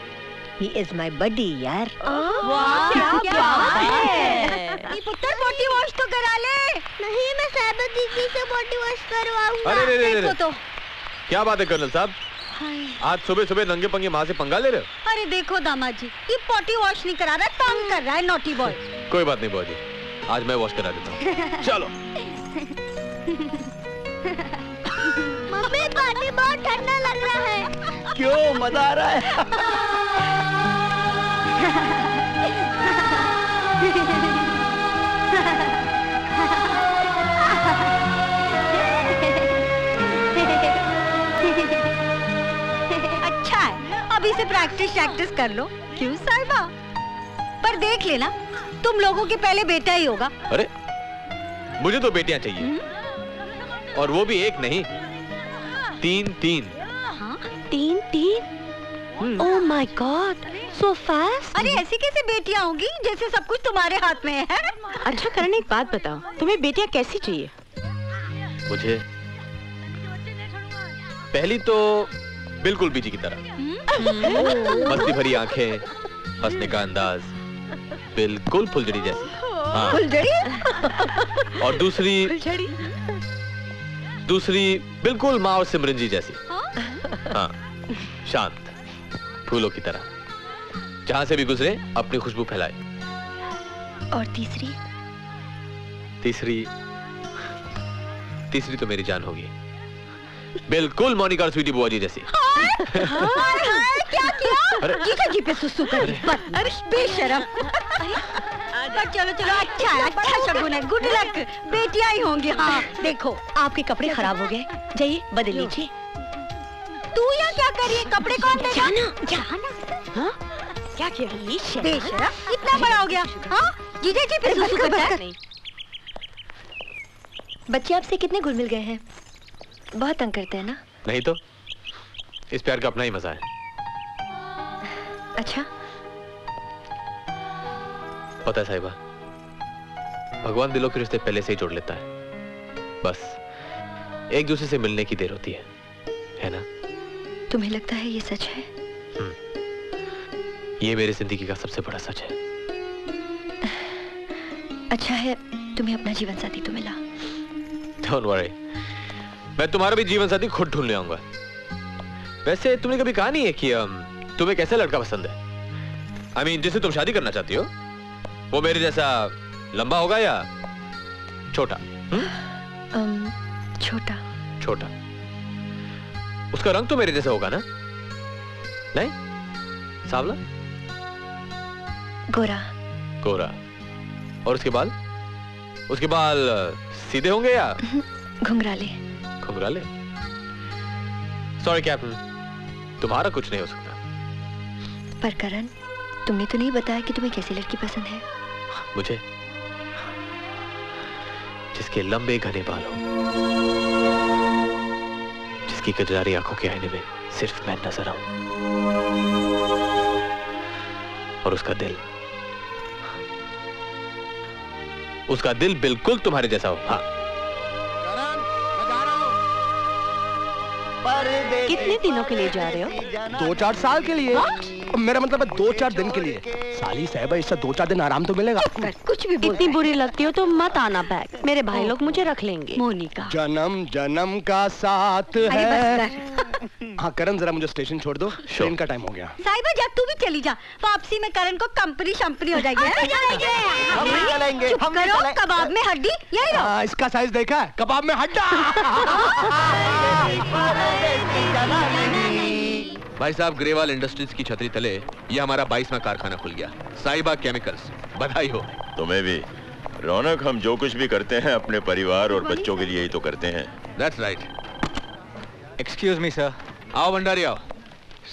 he is my buddy यार। वाह क्या बात है। पुत्र बॉडी वॉश तो करा ले। नहीं, मैं साहिबा दीदी से बॉडी वॉश करवाऊंगा। अरे रे देखो तो। क्या बात है कर्नल साहब, आज सुबह सुबह नंगे पंगे माँ से पंगा ले रहे हो? अरे देखो दामाद जी, ये पॉटी वॉश नहीं करा रहा, तंग कर रहा है नॉटी बॉय। कोई बात नहीं बुआ जी, आज मैं वॉश करा देता हूँ। चलो। मम्मी पानी बहुत ठंडा लग रहा है। क्यों, मजा आ रहा है? अच्छा है, अभी से प्रैक्टिस कर लो। क्यों साहिबा? पर देख लेना, तुम लोगों के पहले बेटा ही होगा। अरे मुझे तो बेटियां चाहिए, और वो भी एक नहीं, तीन। तीन? Oh my God, so fast. अरे ऐसी कैसे बेटियां होंगी जैसे सब कुछ तुम्हारे हाथ में है? अच्छा करण, एक बात बताओ, तुम्हें बेटियां कैसी चाहिए? मुझे पहली तो बिल्कुल बीजी की तरह, मस्ती भरी आंखें, हंसने का अंदाज, बिल्कुल फुलझड़ी जैसी। हाँ। फुलझड़ी? और दूसरी बिल्कुल माँ और सिमरन जी जैसी। हाँ, शांत, फूलों की तरह, जहां से भी गुजरे अपनी खुशबू फैलाए। और तीसरी तो मेरी जान होगी, बिल्कुल मोनिका और स्वीटी बुआ जी जैसी। क्या किया? जीजा जी पे सुसु कर दी। अरे बेशरम। चलो अच्छा शगुन है, गुड लक, बेटियां ही होंगी। हाँ देखो, आपके कपड़े खराब हो गए, जाइए बदल लीजिए। तू यहाँ क्या कर रही है? कपड़े कौन देगा? जाना। हाँ? क्या किया? बेशरम, इतना बड़ा हो गया। हाँ, जीजा जी पे सुसु करता है। बच्चे आपसे कितने घुल मिल गए हैं? बहुत तंग करते हैं ना? नहीं तो, इस प्यार का अपना ही मजा है। अच्छा, पता है साहिबा, भगवान दिलों के रिश्ते पहले से ही जोड़ लेता है, बस एक दूसरे से मिलने की देर होती है ना? तुम्हें लगता है ये सच है? ये मेरी जिंदगी का सबसे बड़ा सच है। अच्छा है तुम्हें अपना जीवन साथी तो मिला। Don't worry, मैं तुम्हारा भी जीवन साथी खुद ढूंढ ले आऊंगा। वैसे तुमने कभी कहा नहीं है कि तुम्हें कैसा लड़का पसंद है? I mean, जिससे तुम शादी करना चाहती हो, वो मेरे जैसा लंबा होगा या छोटा? छोटा। उसका रंग तो मेरे जैसा होगा ना? नहीं? सांवला? गोरा। और उसके बाल सीधे होंगे या घुंघराले? सॉरी कैप्टन, तुम्हारा कुछ नहीं हो सकता। पर करण, तुमने तो नहीं बताया कि तुम्हें कैसी लड़की पसंद है? मुझे जिसके लंबे घने बाल हो, जिसकी कजरारी आंखों के आईने में सिर्फ मैं नजर आऊं, और उसका दिल बिल्कुल तुम्हारे जैसा हो। हाँ। कितने दिनों के लिए जा रहे हो? 2-4 साल के लिए। मेरा मतलब है 2-4 दिन के लिए। साली साहिबा, इससे 2-4 दिन आराम तो मिलेगा। कुछ भी इतनी बुरी लगती हो तो मत आना बैग, मेरे भाई लोग मुझे रख लेंगे। मोनिका, जन्म का साथ है। हाँ करण, जरा मुझे स्टेशन छोड़ दो, ट्रेन का टाइम हो गया। साहिबा जा, तू भी चली जा, वापसी में करण को कंपनी शंपनी हो जाएगी। हम करो, कबाब में हड्डी, यही लो। इसका साइज देखा है? कबाब में हड्डा। भाई साहब, ग्रेवाल इंडस्ट्रीज की छतरी तले ये हमारा 22वां कारखाना खुल गया, साहिबा केमिकल्स। बधाई हो। तुम्हें भी। रौनक, हम जो कुछ भी करते हैं अपने परिवार और बच्चों के लिए ही तो करते हैं। That's right. Excuse me sir. आओ भंडारी आओ।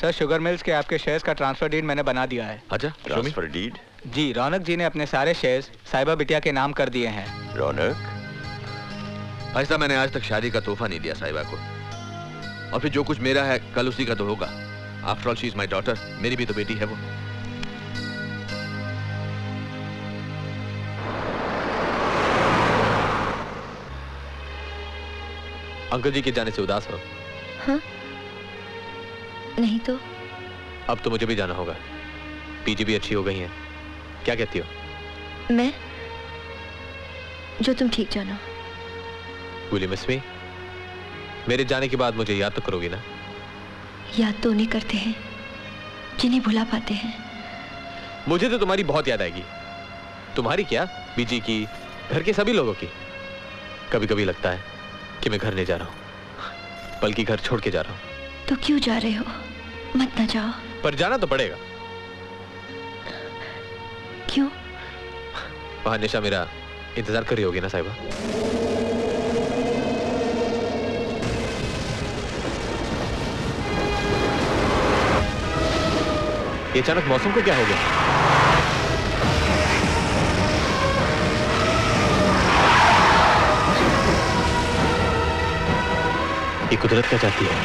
सर, शुगर मिल्स के आपके शेयर्स का ट्रांसफर डीड मैंने बना दिया है। अच्छा, ट्रांसफर डीड? जी, रौनक जी ने अपने सारे शेयर्स साहिबा बिटिया के नाम कर दिए हैं। रौनक, ऐसा मैंने आज तक शादी का तोहफा नहीं दिया साहिबा को, और फिर जो कुछ मेरा है कल उसी का तो होगा। After all she is my daughter, मेरी भी तो बेटी है वो। अंकल जी के जाने से उदास हो? हाँ? नहीं तो। अब तो मुझे भी जाना होगा। पीजी भी अच्छी हो गई है, क्या कहती हो? मैं? जो तुम ठीक जानो। Will you miss me? मेरे जाने के बाद मुझे याद तो करोगी ना? याद तो उन्हें करते हैं जिन्हें भुला पाते हैं। मुझे तो तुम्हारी बहुत याद आएगी। तुम्हारी क्या, बीजी की, घर के सभी लोगों की। कभी कभी लगता है कि मैं घर नहीं जा रहा हूं, बल्कि घर छोड़ के जा रहा हूं। तो क्यों जा रहे हो? मत ना जाओ। पर जाना तो पड़ेगा। क्यों? वहां निशा मेरा इंतजार कर रही होगी ना साहिबा? ये अचानक मौसम को क्या हो गया? ये कुदरत क्या चाहती है?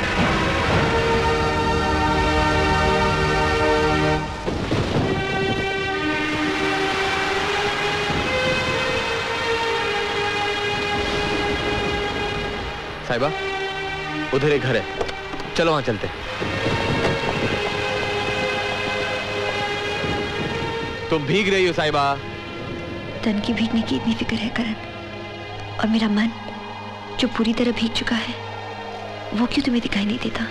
साहिबा, उधर एक घर है, चलो वहां चलते हैं। तुम भीग रही हो साहिबा। तन की भीगने की इतनी फिक्र है करण, और मेरा मन जो पूरी तरह भीग चुका है वो क्यों तुम्हें दिखाई नहीं देता?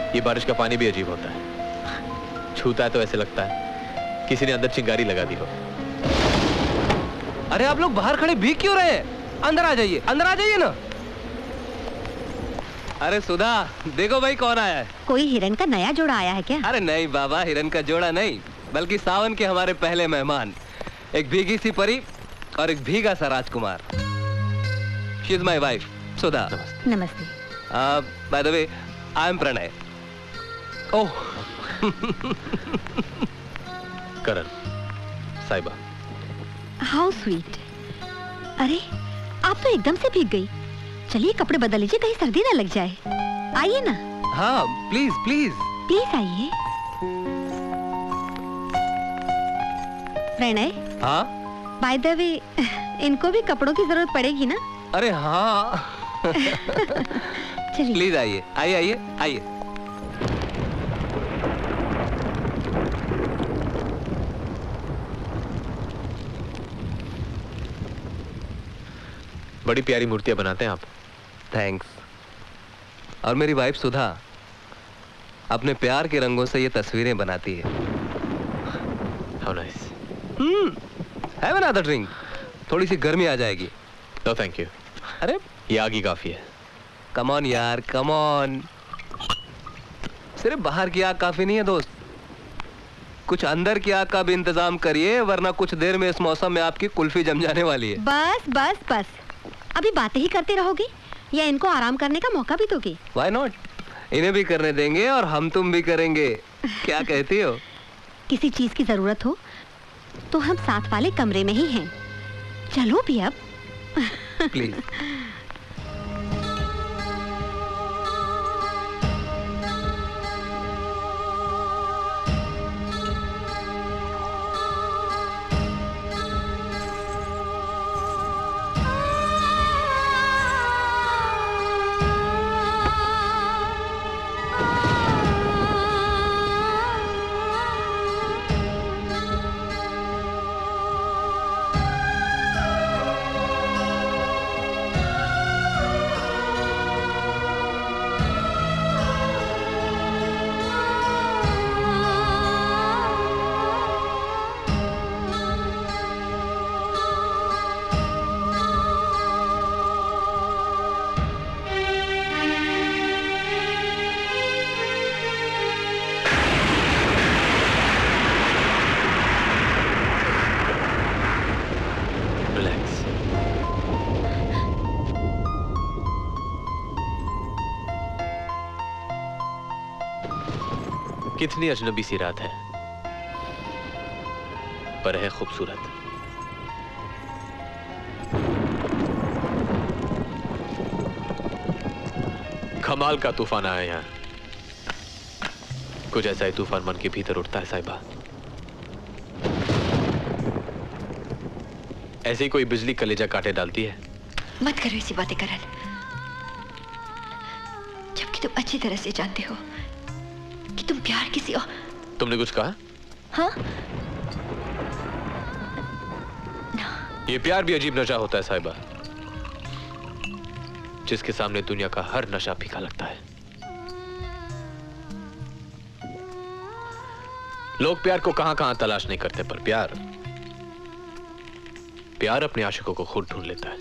ये बारिश का पानी भी अजीब होता है, छूता है तो ऐसे लगता है किसी ने अंदर चिंगारी लगा दी हो। अरे आप लोग बाहर खड़े भीग क्यों रहे हैं? अंदर आ जाइए, अंदर आ जाइए ना। अरे सुधा, देखो भाई कौन आया है। कोई हिरन का नया जोड़ा आया है क्या? अरे नहीं बाबा, हिरन का जोड़ा नहीं, बल्कि सावन के हमारे पहले मेहमान, एक भीगी सी परी और एक भीगा सा राजकुमार। She is my wife Sudha. नमस्ते। By the way, I am Pranay. Oh Karan, Sahiba. How sweet. अरे आप तो एकदम से भीग गई। चलिए कपड़े बदल लीजिए, कहीं सर्दी ना लग जाए। आइए ना। हाँ प्लीज प्लीज प्लीज आइए। प्रणय। हाँ बाय द वे, इनको भी कपड़ों की जरूरत पड़ेगी ना? अरे हाँ चलिए प्लीज आइए आइए आइए आइए। बड़ी प्यारी मूर्तियां बनाते हैं आप। थैंक्स। और मेरी वाइफ सुधा अपने प्यार के रंगों से ये तस्वीरें बनाती है। How nice. Have another drink, थोड़ी सी गर्मी आ जाएगी। No thank you. अरे ये आग ही काफी है। कम ऑन यार, कम ऑन। सिर्फ बाहर की आग काफी नहीं है दोस्त, कुछ अंदर की आग का भी इंतजाम करिए, वरना कुछ देर में इस मौसम में आपकी कुल्फी जम जाने वाली है। बस बस बस, अभी बातें ही करते रहोगे या इनको आराम करने का मौका भी दोगे? Why not? इन्हें भी करने देंगे और हम तुम भी करेंगे। क्या कहती हो? किसी चीज की जरूरत हो तो हम साथ वाले कमरे में ही हैं। चलो भी अब। प्लीज। कितनी अजनबी सी रात है, पर है खूबसूरत। कमाल का तूफान आया यहाँ। कुछ ऐसा ही तूफान मन के भीतर उठता है साहिबा। ऐसे ही कोई बिजली कलेजा काटे डालती है। मत करो ऐसी बातें करण, जबकि तुम अच्छी तरह से जानते हो कि तुम प्यार किसी और। तुमने कुछ कहा? हाँ? ये प्यार भी अजीब नशा होता है साहिबा, जिसके सामने दुनिया का हर नशा फीका लगता है। लोग प्यार को कहां कहां तलाश नहीं करते, पर प्यार अपने आशिकों को खुद ढूंढ लेता है।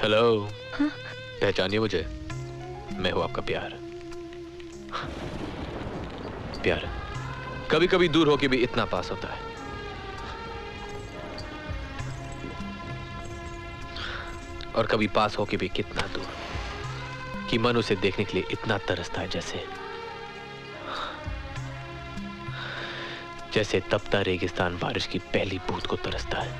हेलो, हाँ? पहचानिए मुझे, मैं हूं आपका प्यार। प्यार कभी कभी दूर होके भी इतना पास होता है। और कभी पास होके भी कितना दूर कि मन उसे देखने के लिए इतना तरसता है, जैसे तपता रेगिस्तान बारिश की पहली बूंद को तरसता है।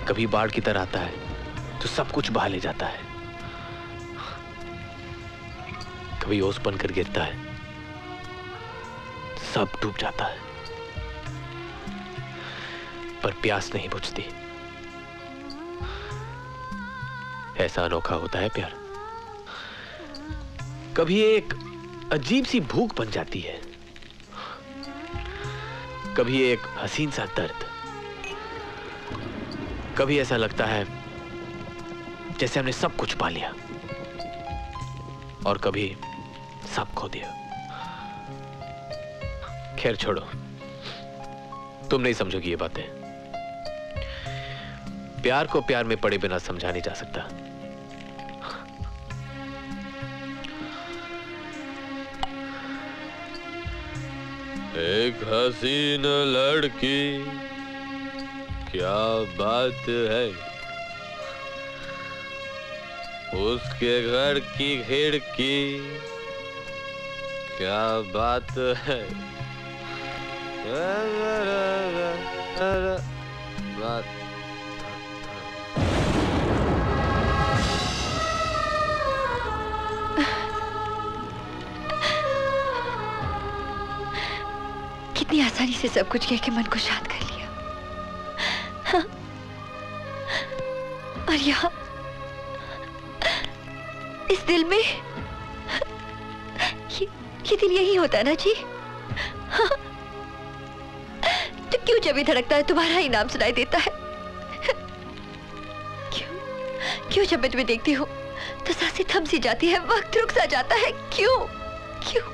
कभी बाढ़ की तरह आता है तो सब कुछ बहा ले जाता है, कभी ओस बनकर गिरता है, सब डूब जाता है, पर प्यास नहीं बुझती। ऐसा अनोखा होता है प्यार। कभी एक अजीब सी भूख बन जाती है, कभी एक हसीन सा दर्द, कभी ऐसा लगता है जैसे हमने सब कुछ पा लिया, और कभी सब खो दिया। खैर छोड़ो, तुम नहीं समझोगी ये बातें। प्यार को प्यार में पड़े बिना समझा नहीं जा सकता। एक हसीन लड़की, क्या बात है, उसके घर की खिड़की, क्या बात है, बात। कितनी आसानी से सब कुछ कह के मन को शांत कर लिया। हाँ? और यहाँ इस दिल में ये दिल यही होता ना जी? हाँ? तो क्यों जब भी धड़कता है तुम्हारा ही नाम सुनाई देता है? क्यों जब मैं तुम्हें देखती हूँ तो सांसें थम सी जाती है, वक्त रुक सा जाता है? क्यों क्यों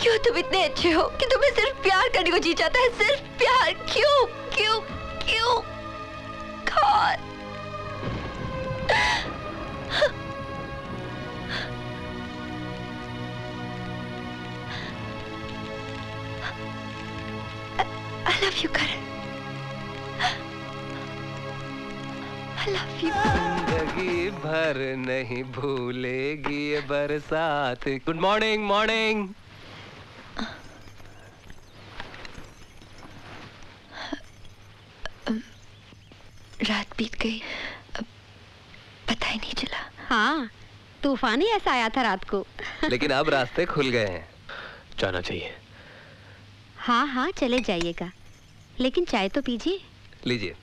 क्यों तुम इतने अच्छे हो कि तुम्हें सिर्फ प्यार करने को जी जाता है, सिर्फ प्यार। क्यों क्यों क्यों? God. I love you, Karan. I love you. जिंदगी भर नहीं भूलेगी ये बरसात। Good morning. मॉर्निंग। रात बीत गई, पता ही नहीं चला। हाँ, तूफान ही ऐसा आया था रात को। लेकिन अब रास्ते खुल गए हैं, जाना चाहिए। हाँ हाँ, चले जाइएगा, लेकिन चाय तो पीजिए। लीजिए।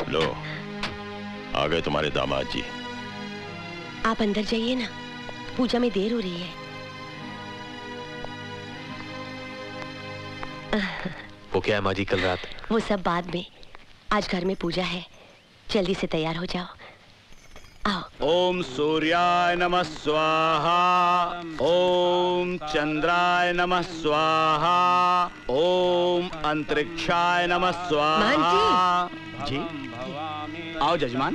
लो, आ गए तुम्हारे दामाद जी। आप अंदर जाइए ना, पूजा में देर हो रही है। वो क्या है माँ जी, कल रात? वो सब बाद में, आज घर में पूजा है, जल्दी से तैयार हो जाओ। आओ। ओम सूर्याय नमः स्वाहा, ओम चंद्राय नमः स्वाहा, ओम अंतरिक्षाय नमः स्वाहा। जी आओ जजमान,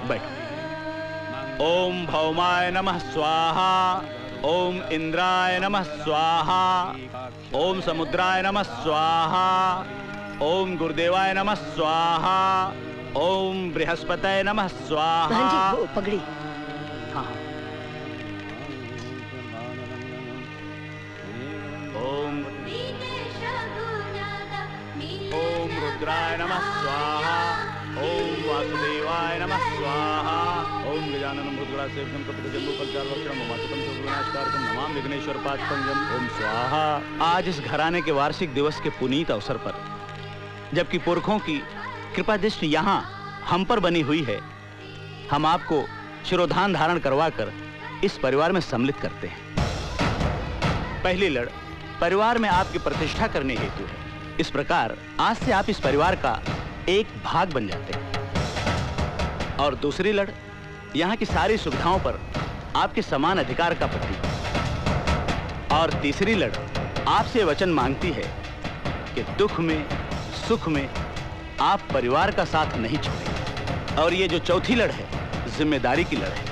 बैठो। ओम भौमाय नमः स्वाहा, ओम इंद्राय नमः स्वाहा, ओम समुद्राय नमः स्वाहा, ओम गुरुदेवाय नमः स्वाहा, ओम बृहस्पतये नमः स्वाहा। हाँ जी, वो पगड़ी। हाँ। ओम रुद्राय नमः स्वाहा। ओम वासुदेवाय नमः स्वाहा। ओम गजाननं भूतगणासेव्यं कपितजम्बूफलचारुभक्षणं ममासुतं सर्वविनाशकारकं नमामि विघ्नेश्वर पादपंकजं। ओम स्वाहा। आज इस घराने के वार्षिक दिवस के पुनीत अवसर पर, जबकि पुरखों की कृपा दृष्टि यहाँ हम पर बनी हुई है, हम आपको शिरोधान धारण करवाकर इस परिवार में सम्मिलित करते हैं। पहली लड़ परिवार में आपकी प्रतिष्ठा करने हेतु है। इस प्रकार आज से आप इस परिवार का एक भाग बन जाते हैं। और दूसरी लड़ यहाँ की सारी सुविधाओं पर आपके समान अधिकार का प्रतीक। और तीसरी लड़ आपसे वचन मांगती है कि दुख में सुख में आप परिवार का साथ नहीं छोड़ेंगे। और ये जो चौथी लड़ है, जिम्मेदारी की लड़ है।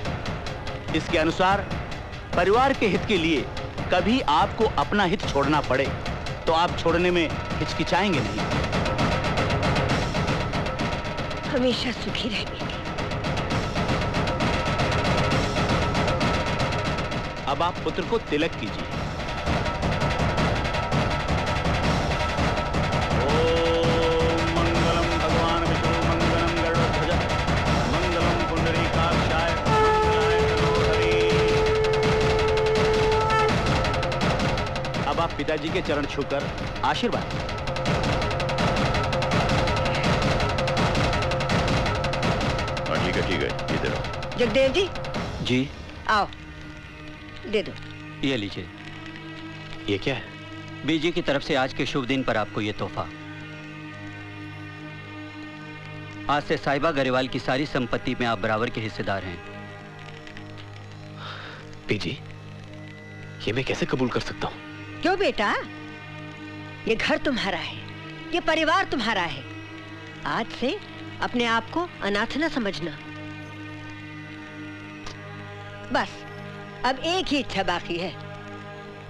इसके अनुसार परिवार के हित के लिए कभी आपको अपना हित छोड़ना पड़े तो आप छोड़ने में हिचकिचाएंगे नहीं। हमेशा सुखी रहेंगे। अब आप पुत्र को तिलक कीजिए। ओम मंगलम भगवान विष्णु मंगलम गरुड़ध्वज मंगलम पुंडरीकाक्षाय मंगलाय मनोहरी। अब आप पिताजी के चरण छूकर आशीर्वाद। ठीक है, इधर आओ। जगदेव जी। जी। आओ, दे दो। ये लीजिए। ये क्या है? बीजी की तरफ से आज के शुभ दिन पर आपको ये तोहफा। आज से साहिबा गरेवाल की सारी संपत्ति में आप बराबर के हिस्सेदार हैं। बीजी, ये मैं कैसे कबूल कर सकता हूँ? क्यों बेटा, ये घर तुम्हारा है, ये परिवार तुम्हारा है। आज से अपने आप को अनाथ न समझना। बस अब एक ही इच्छा बाकी है।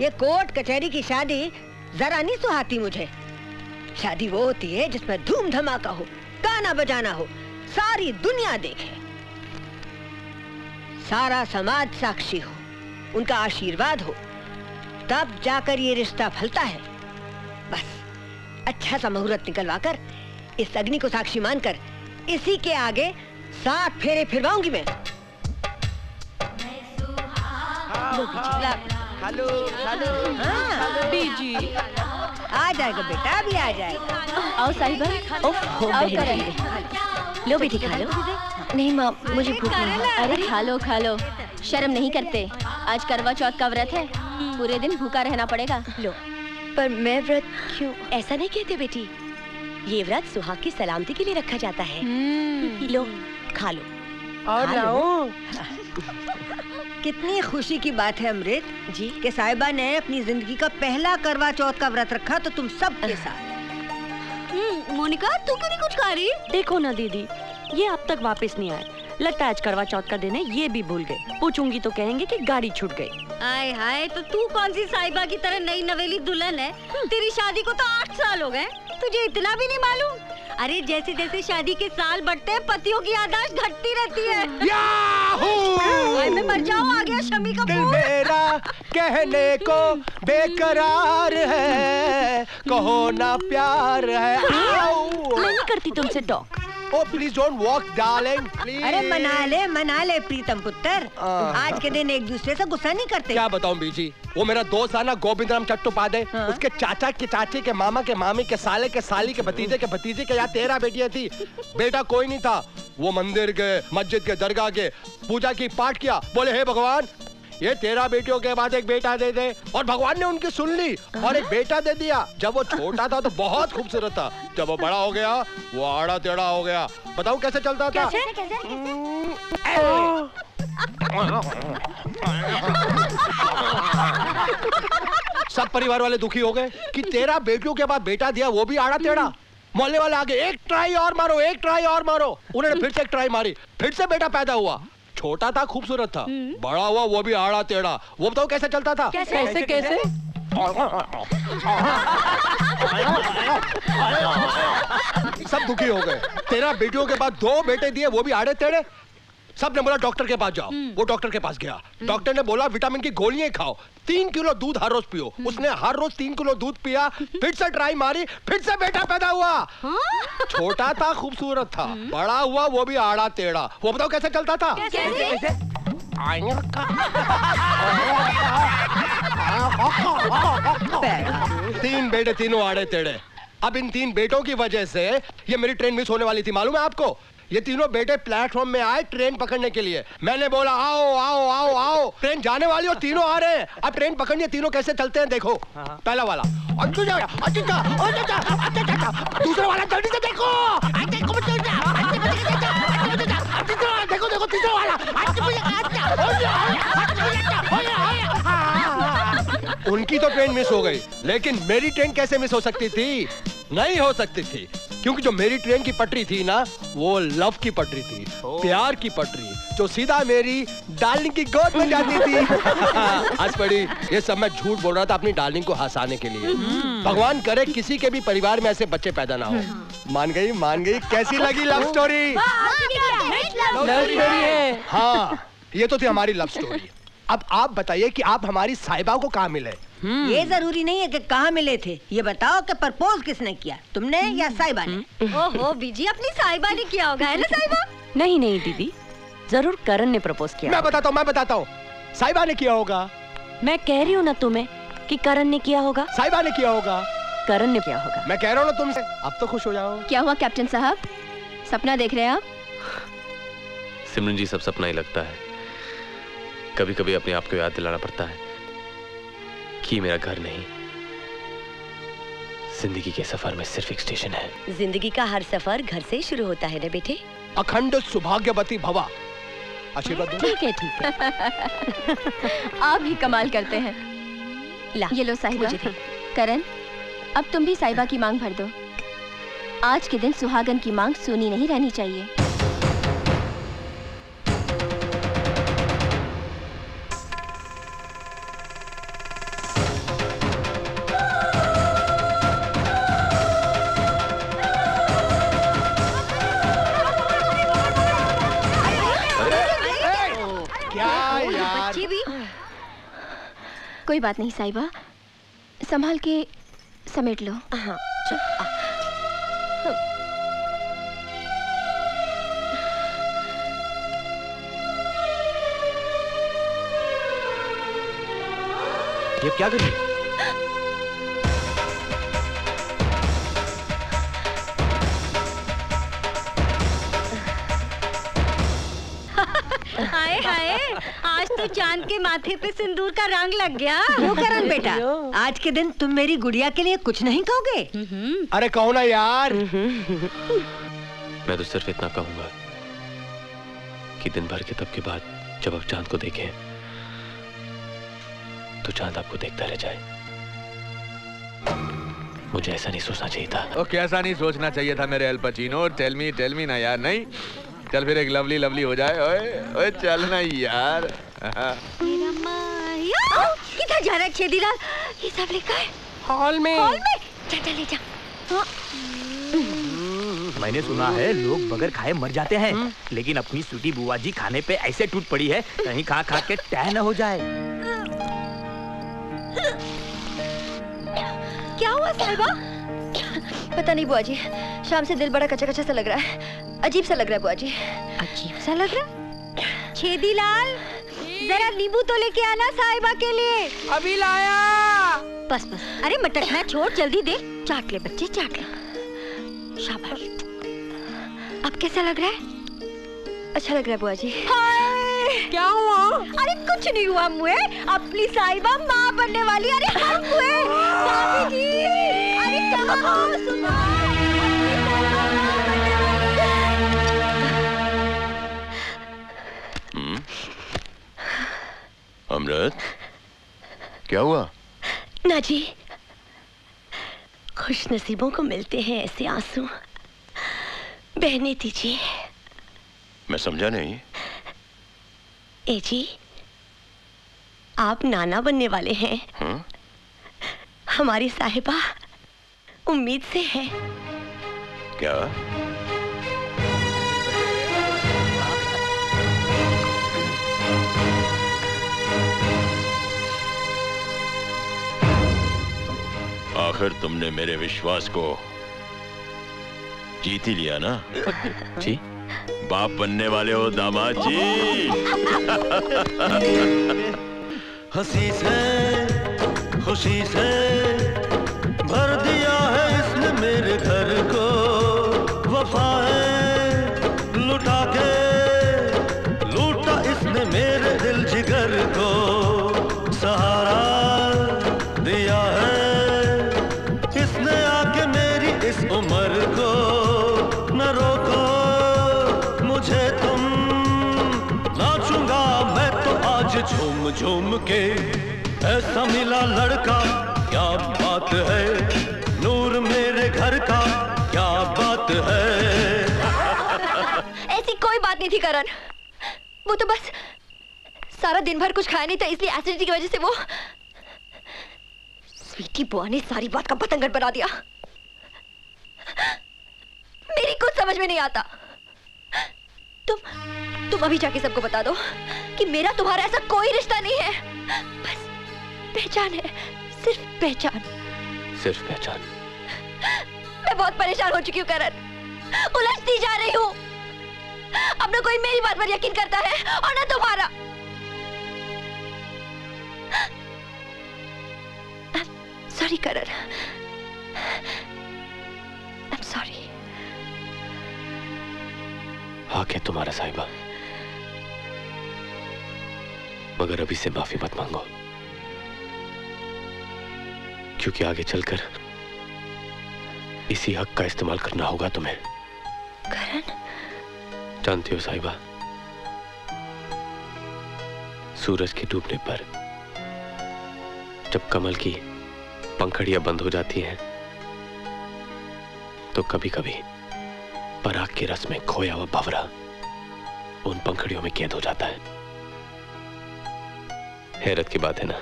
ये कोर्ट कचहरी की शादी जरा नहीं सुहाती मुझे। शादी वो होती है जिसमें धूम धमाका हो, गाना बजाना हो, सारी दुनिया देखे, सारा समाज साक्षी हो, उनका आशीर्वाद हो, तब जाकर ये रिश्ता फलता है। बस अच्छा सा मुहूर्त निकलवाकर इस अग्नि को साक्षी मानकर इसी के आगे 7 फेरे फिरवाऊंगी मैं। हेलो हेलो बीजी आ जाएगा बेटा, अभी आ जाएगा। आओ साहिबा। आओ लो बेटी, खा लो। नहीं माँ, मुझे भूख नहीं है। अरे खा लो। शर्म नहीं करते? आज करवा चौथ का व्रत है, पूरे दिन भूखा रहना पड़ेगा। लो। पर मैं व्रत क्यों? ऐसा नहीं कहते बेटी, ये व्रत सुहाग की सलामती के लिए रखा जाता है। लो खा लो। और लाओ। कितनी खुशी की बात है अमृत जी कि साहिबा ने अपनी जिंदगी का पहला करवा चौथ का व्रत रखा, तो तुम सब के साथ। मोनिका, तू क्यों नहीं कुछ खा रही? देखो ना दीदी, ये अब तक वापस नहीं आए। लगता है आज करवा चौथ का दिन है, ये भी भूल गए। पूछूंगी तो कहेंगे कि गाड़ी छूट गई। आय हाय, तो तू कौन सी साहिबा की तरह नई नवेली दुल्हन है? तेरी शादी को तो 8 साल हो गए, तुझे इतना भी नहीं मालूम? अरे जैसे जैसे शादी के साल बढ़ते हैं, पतियों की याददाश्त घटती रहती है। मैं मर जाऊं, आ गया शमी का दिल मेरा कहने को बेकरार है, कहो ना प्यार है। मैं नहीं करती तुमसे talk. Oh, please don't walk, darling. Please. अरे मना ले प्रीतम पुत्र। आज के दिन एक दूसरे से गुस्सा नहीं करते। क्या बताऊं बीजी, वो मेरा दोस्त है ना गोविंद राम चट्टोपाध्याय, उसके चाचा के चाचे के मामा के मामी के साले के साली के भतीजे के यहाँ 13 बेटियां थी। बेटा कोई नहीं था। वो मंदिर के, मस्जिद के, दरगाह के पूजा की पाठ किया, बोले हे भगवान ये 13 बेटियों के बाद एक बेटा दे दे, और भगवान ने उनकी सुन ली और एक बेटा दे दिया। जब वो छोटा था तो बहुत खूबसूरत था, जब वो बड़ा हो गया वो आड़ा टेढ़ा हो गया। बताऊं कैसे चलता था? सब परिवार वाले दुखी हो गए कि 13 बेटियों के बाद बेटा दिया, वो भी आड़ा टेढ़ा। मोहल्ले वाले आगे एक ट्राई और मारो, एक ट्राई और मारो। उन्होंने फिर से एक ट्राई मारी, फिर से बेटा पैदा हुआ। छोटा था, खूबसूरत था, बड़ा हुआ वो भी आड़ा टेढ़ा। वो बताओ कैसे चलता था? कैसे? सब दुखी हो गए। तेरा बेटियों के बाद 2 बेटे दिए, वो भी आड़े टेढ़े। सब ने बोला डॉक्टर के पास जाओ। वो डॉक्टर के पास गया। डॉक्टर ने बोला विटामिन की गोलियां खाओ, 3 किलो दूध हर रोज पियो। उसने हर रोज 3 किलो दूध पिया, फिर से ट्राई मारी, फिर से बेटा पैदा हुआ। छोटा था, खूबसूरत था, बड़ा हुआ वो भी आड़ा टेढ़ा। वो बताओ कैसे चलता था? कैसे? 3 बेटे, तीनों आड़े टेढ़े। अब इन 3 बेटों की वजह से ये मेरी ट्रेन मिस होने वाली थी, मालूम है आपको? ये तीनों बेटे प्लेटफॉर्म में आए ट्रेन पकड़ने के लिए। मैंने बोला आओ आओ आओ आओ, ट्रेन जाने वाली और तीनों आ रहे हैं। अब ट्रेन पकड़नी है, तीनों कैसे चलते हैं देखो। पहला वाला दूसरा वाला जल्दी से देखो, देखो देखो तीसरा वाला। उनकी तो ट्रेन मिस हो गई, लेकिन मेरी ट्रेन कैसे मिस हो सकती थी? नहीं हो सकती थी, क्योंकि जो मेरी ट्रेन की पटरी थी ना, वो लव की पटरी थी, प्यार की पटरी, जो सीधा मेरी डार्लिंग की गोद में जाती थी। हंस पड़ी। ये सब मैं झूठ बोल रहा था अपनी डार्लिंग को हंसाने के लिए। भगवान करे किसी के भी परिवार में ऐसे बच्चे पैदा ना हो। मान गई, मान गई। कैसी लगी लव स्टोरी? हाँ, ये तो थी हमारी लव स्टोरी। अब आप बताइए कि आप हमारी साहिबा को कहाँ मिले? ये जरूरी नहीं है कि कहाँ मिले थे, ये बताओ कि प्रपोज किसने किया, तुमने या साहिबा ने? ओहो बीजी, अपनी साहिबा ने किया होगा, है ना साहिबा? नहीं नहीं दीदी, जरूर करण ने प्रपोज किया। मैं बताता हूँ, साहिबा ने किया होगा। मैं कह रही हूँ ना तुम्हें कि करण ने किया होगा। साहिबा ने किया होगा। करण ने किया होगा। मैं कह रहा हूँ ना तुमसे। अब तो खुश हो जाओ। क्या हुआ कैप्टन साहब, सपना देख रहे हैं आप? सिमरन जी, सब सपना ही लगता है। कभी कभी अपने आप को याद दिलाना पड़ता है कि मेरा घर नहीं, जिंदगी के सफर में सिर्फ एक स्टेशन है। जिंदगी का हर सफर घर से ही शुरू होता है ना बेटे। अखंड सौभाग्यवती भवा। आशीर्वाद दो। ठीक है ठीक है। आप ही कमाल करते हैं। ला, ये लो साहिबा। करण, अब तुम भी साहिबा की मांग भर दो। आज के दिन सुहागन की मांग सुनी नहीं रहनी चाहिए। कोई बात नहीं साहिबा, संभाल के समेट लो। हाँ, ये क्या कर रही है? हाय हाय, आज तो चांद के माथे पे सिंदूर का रंग लग गया। क्यों करण बेटा, आज के दिन तुम मेरी गुड़िया के लिए कुछ नहीं कहोगे? अरे कहो ना यार। मैं तो सिर्फ इतना कहूंगा कि दिन भर के तब के बाद जब आप चांद को देखें तो चांद आपको देखता रह जाए। मुझे ऐसा नहीं सोचना चाहिए था। ओ कैसा नहीं सोचना चाहिए था मेरे अल पचीनो? टेल मी ना यार। नहीं चल फिर एक लवली लवली हो जाए। ओए ओए चल ना यार। किधर जा रहा है छेदीलाल? ये सब लिखा है हॉल में। हॉल में? जा ले जा। मैंने सुना है लोग बगैर खाए मर जाते हैं, लेकिन अपनी स्वीटी बुआ जी खाने पे ऐसे टूट पड़ी है, कहीं खा खा के टह न हो जाए। क्या हुआ साहिबा? पता नहीं बुआ जी, शाम से दिल बड़ा कच्चा कच्चा सा लग रहा है, अजीब सा लग रहा है बुआ जी। अजीब सा लग रहा है? छेदीलाल, जरा नींबू तो लेके आना साहिबा के लिए। अभी लाया। बस बस, अरे मटकना छोड़, जल्दी दे। चाट ले बच्चे, चाट ले। शाबाश। अब कैसा लग रहा है? अच्छा लग रहा है बुआ जी। क्या हुआ? अरे कुछ नहीं हुआ मुए, अपनी साहिबा माँ बनने वाली। अरे हम हुए भाभी जी। अरे क्या सुना? अमृत, क्या हुआ? ना जी, खुश नसीबों को मिलते हैं ऐसे आंसू, बहने दीजिए। मैं समझा नहीं। ए जी, आप नाना बनने वाले हैं। हमारी साहिबा उम्मीद से है। क्या? आखिर तुमने मेरे विश्वास को जीत ही लिया ना? जी। बाप बनने वाले हो दामाद जी। हंसी से खुशी से भर दिया है इसने मेरे घर को, वफाएं लुटा के लूटा इसने मेरे दिल जिगर को, सहारा दिया है इसने आके मेरी इस उम्र को, न रोको मुझे तुम, नाचूंगा मैं तो आज झूम झूम के, ऐसा मिला लड़का क्या बात है, नूर मेरे घर का क्या बात है। ऐसी कोई बात नहीं थी करण, वो तो बस सारा दिन भर कुछ खाया नहीं था, इसलिए एसिडिटी की वजह से वो। स्वीटी बुआ ने सारी बात का पतंगड़ बना दिया। मेरी कुछ समझ में नहीं आता। तुम अभी जाके सबको बता दो कि मेरा तुम्हारा ऐसा कोई रिश्ता नहीं है, बस पहचान है, सिर्फ पहचान। सिर्फ पहचान? मैं बहुत परेशान हो चुकी हूँ करण, उलझती जा रही हूँ। अब ना कोई मेरी बात पर यकीन करता है और ना तुम्हारा। Sorry Karan, I am sorry. हाँ क्या तुम्हारा साहिबा, मगर अभी से माफी मत मांगो, क्योंकि आगे चलकर इसी हक का इस्तेमाल करना होगा तुम्हें। करण? जानती हो साहिबा, सूरज के डूबने पर जब कमल की पंखड़ियां बंद हो जाती हैं, तो कभी कभी पराग के रस में खोया हुआ भंवरा उन पंखड़ियों में कैद हो जाता है। हैरत की बात है ना,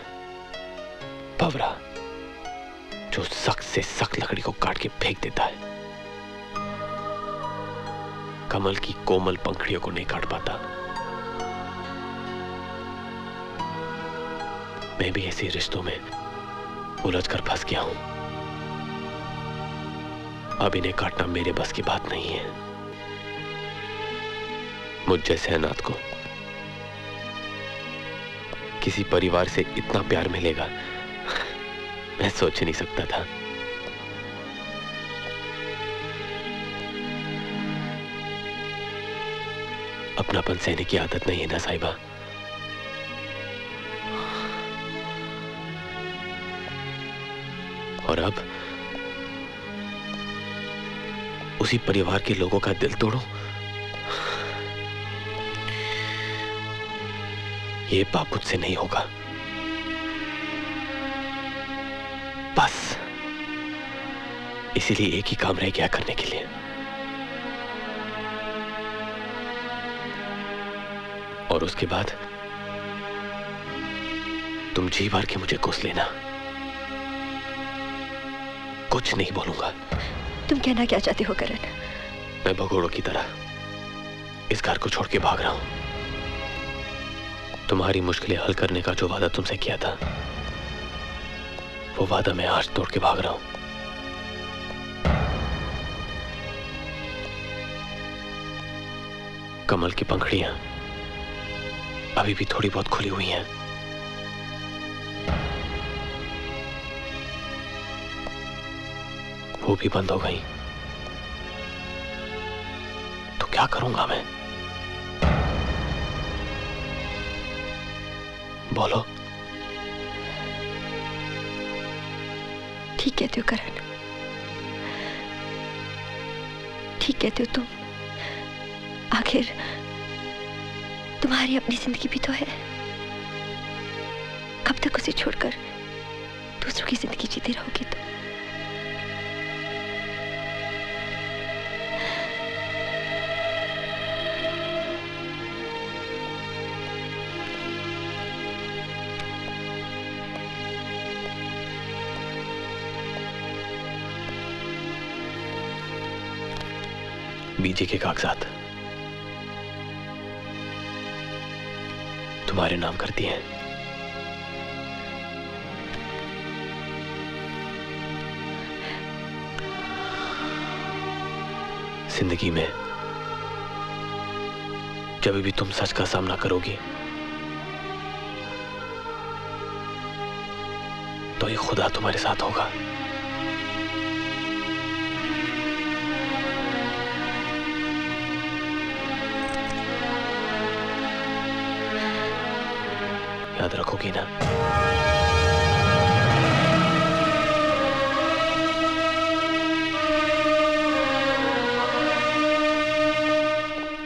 भंवरा जो सख्त से सख्त लकड़ी को काट के फेंक देता है, कमल की कोमल पंखड़ियों को नहीं काट पाता। मैं भी ऐसे रिश्तों में उलझकर फंस गया हूं। अब इन्हें काटना मेरे बस की बात नहीं है। मुझ जैसे अनाथ को किसी परिवार से इतना प्यार मिलेगा मैं सोच नहीं सकता था। अपनापन सहने की आदत नहीं है ना साहिबा। और अब उसी परिवार के लोगों का दिल तोड़ूं, ये पाप मुझसे नहीं होगा। बस इसीलिए एक ही काम रह गया करने के लिए, और उसके बाद तुम जी भर के मुझे कोस लेना। कुछ नहीं बोलूंगा। तुम कहना क्या चाहते हो करण? मैं भगोड़ों की तरह इस घर को छोड़ के भाग रहा हूं। तुम्हारी मुश्किलें हल करने का जो वादा तुमसे किया था, वो वादा मैं आज तोड़ के भाग रहा हूं। कमल की पंखड़ियां अभी भी थोड़ी बहुत खुली हुई हैं। वो भी बंद हो गई तो क्या करूंगा मैं? बोलो। ठीक कहते हो करण, ठीक कहते हो तुम। आखिर तुम्हारी अपनी जिंदगी भी तो है। कब तक उसे छोड़कर दूसरों की जिंदगी जीते रहोगे तुम? बीजी के कागजात तुम्हारे नाम कर दिए हैं। जिंदगी में जब भी तुम सच का सामना करोगी तो ये खुदा तुम्हारे साथ होगा। याद रखोगी ना?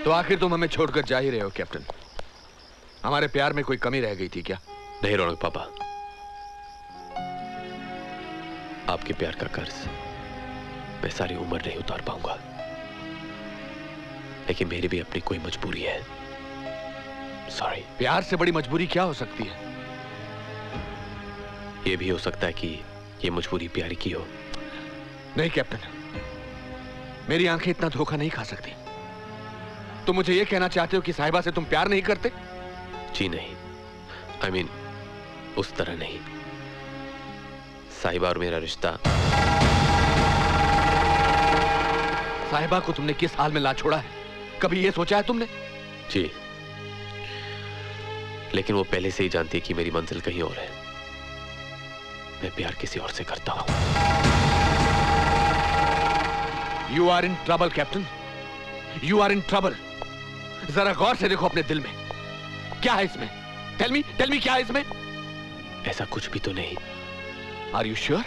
तो आखिर तुम हमें छोड़कर जा ही रहे हो कैप्टन। हमारे प्यार में कोई कमी रह गई थी क्या? नहीं रौनक पापा, आपके प्यार का कर्ज मैं सारी उम्र नहीं उतार पाऊंगा, लेकिन मेरी भी अपनी कोई मजबूरी है। सॉरी। प्यार से बड़ी मजबूरी क्या हो सकती है? यह भी हो सकता है कि यह मजबूरी प्यार की हो। नहीं कैप्टन, मेरी आंखें इतना धोखा नहीं खा सकती। तुम मुझे यह कहना चाहते हो कि साहिबा से तुम प्यार नहीं करते? जी नहीं, I mean, उस तरह नहीं। साहिबा और मेरा रिश्ता। साहिबा को तुमने किस हाल में ला छोड़ा है, कभी यह सोचा है तुमने? जी, लेकिन वो पहले से ही जानती है कि मेरी मंजिल कहीं और है। मैं प्यार किसी और से करता हूं। You are in trouble, captain. You are in trouble। जरा गौर से देखो अपने दिल में, क्या है इसमें? Tell me क्या है इसमें? ऐसा कुछ भी तो नहीं। Are you sure?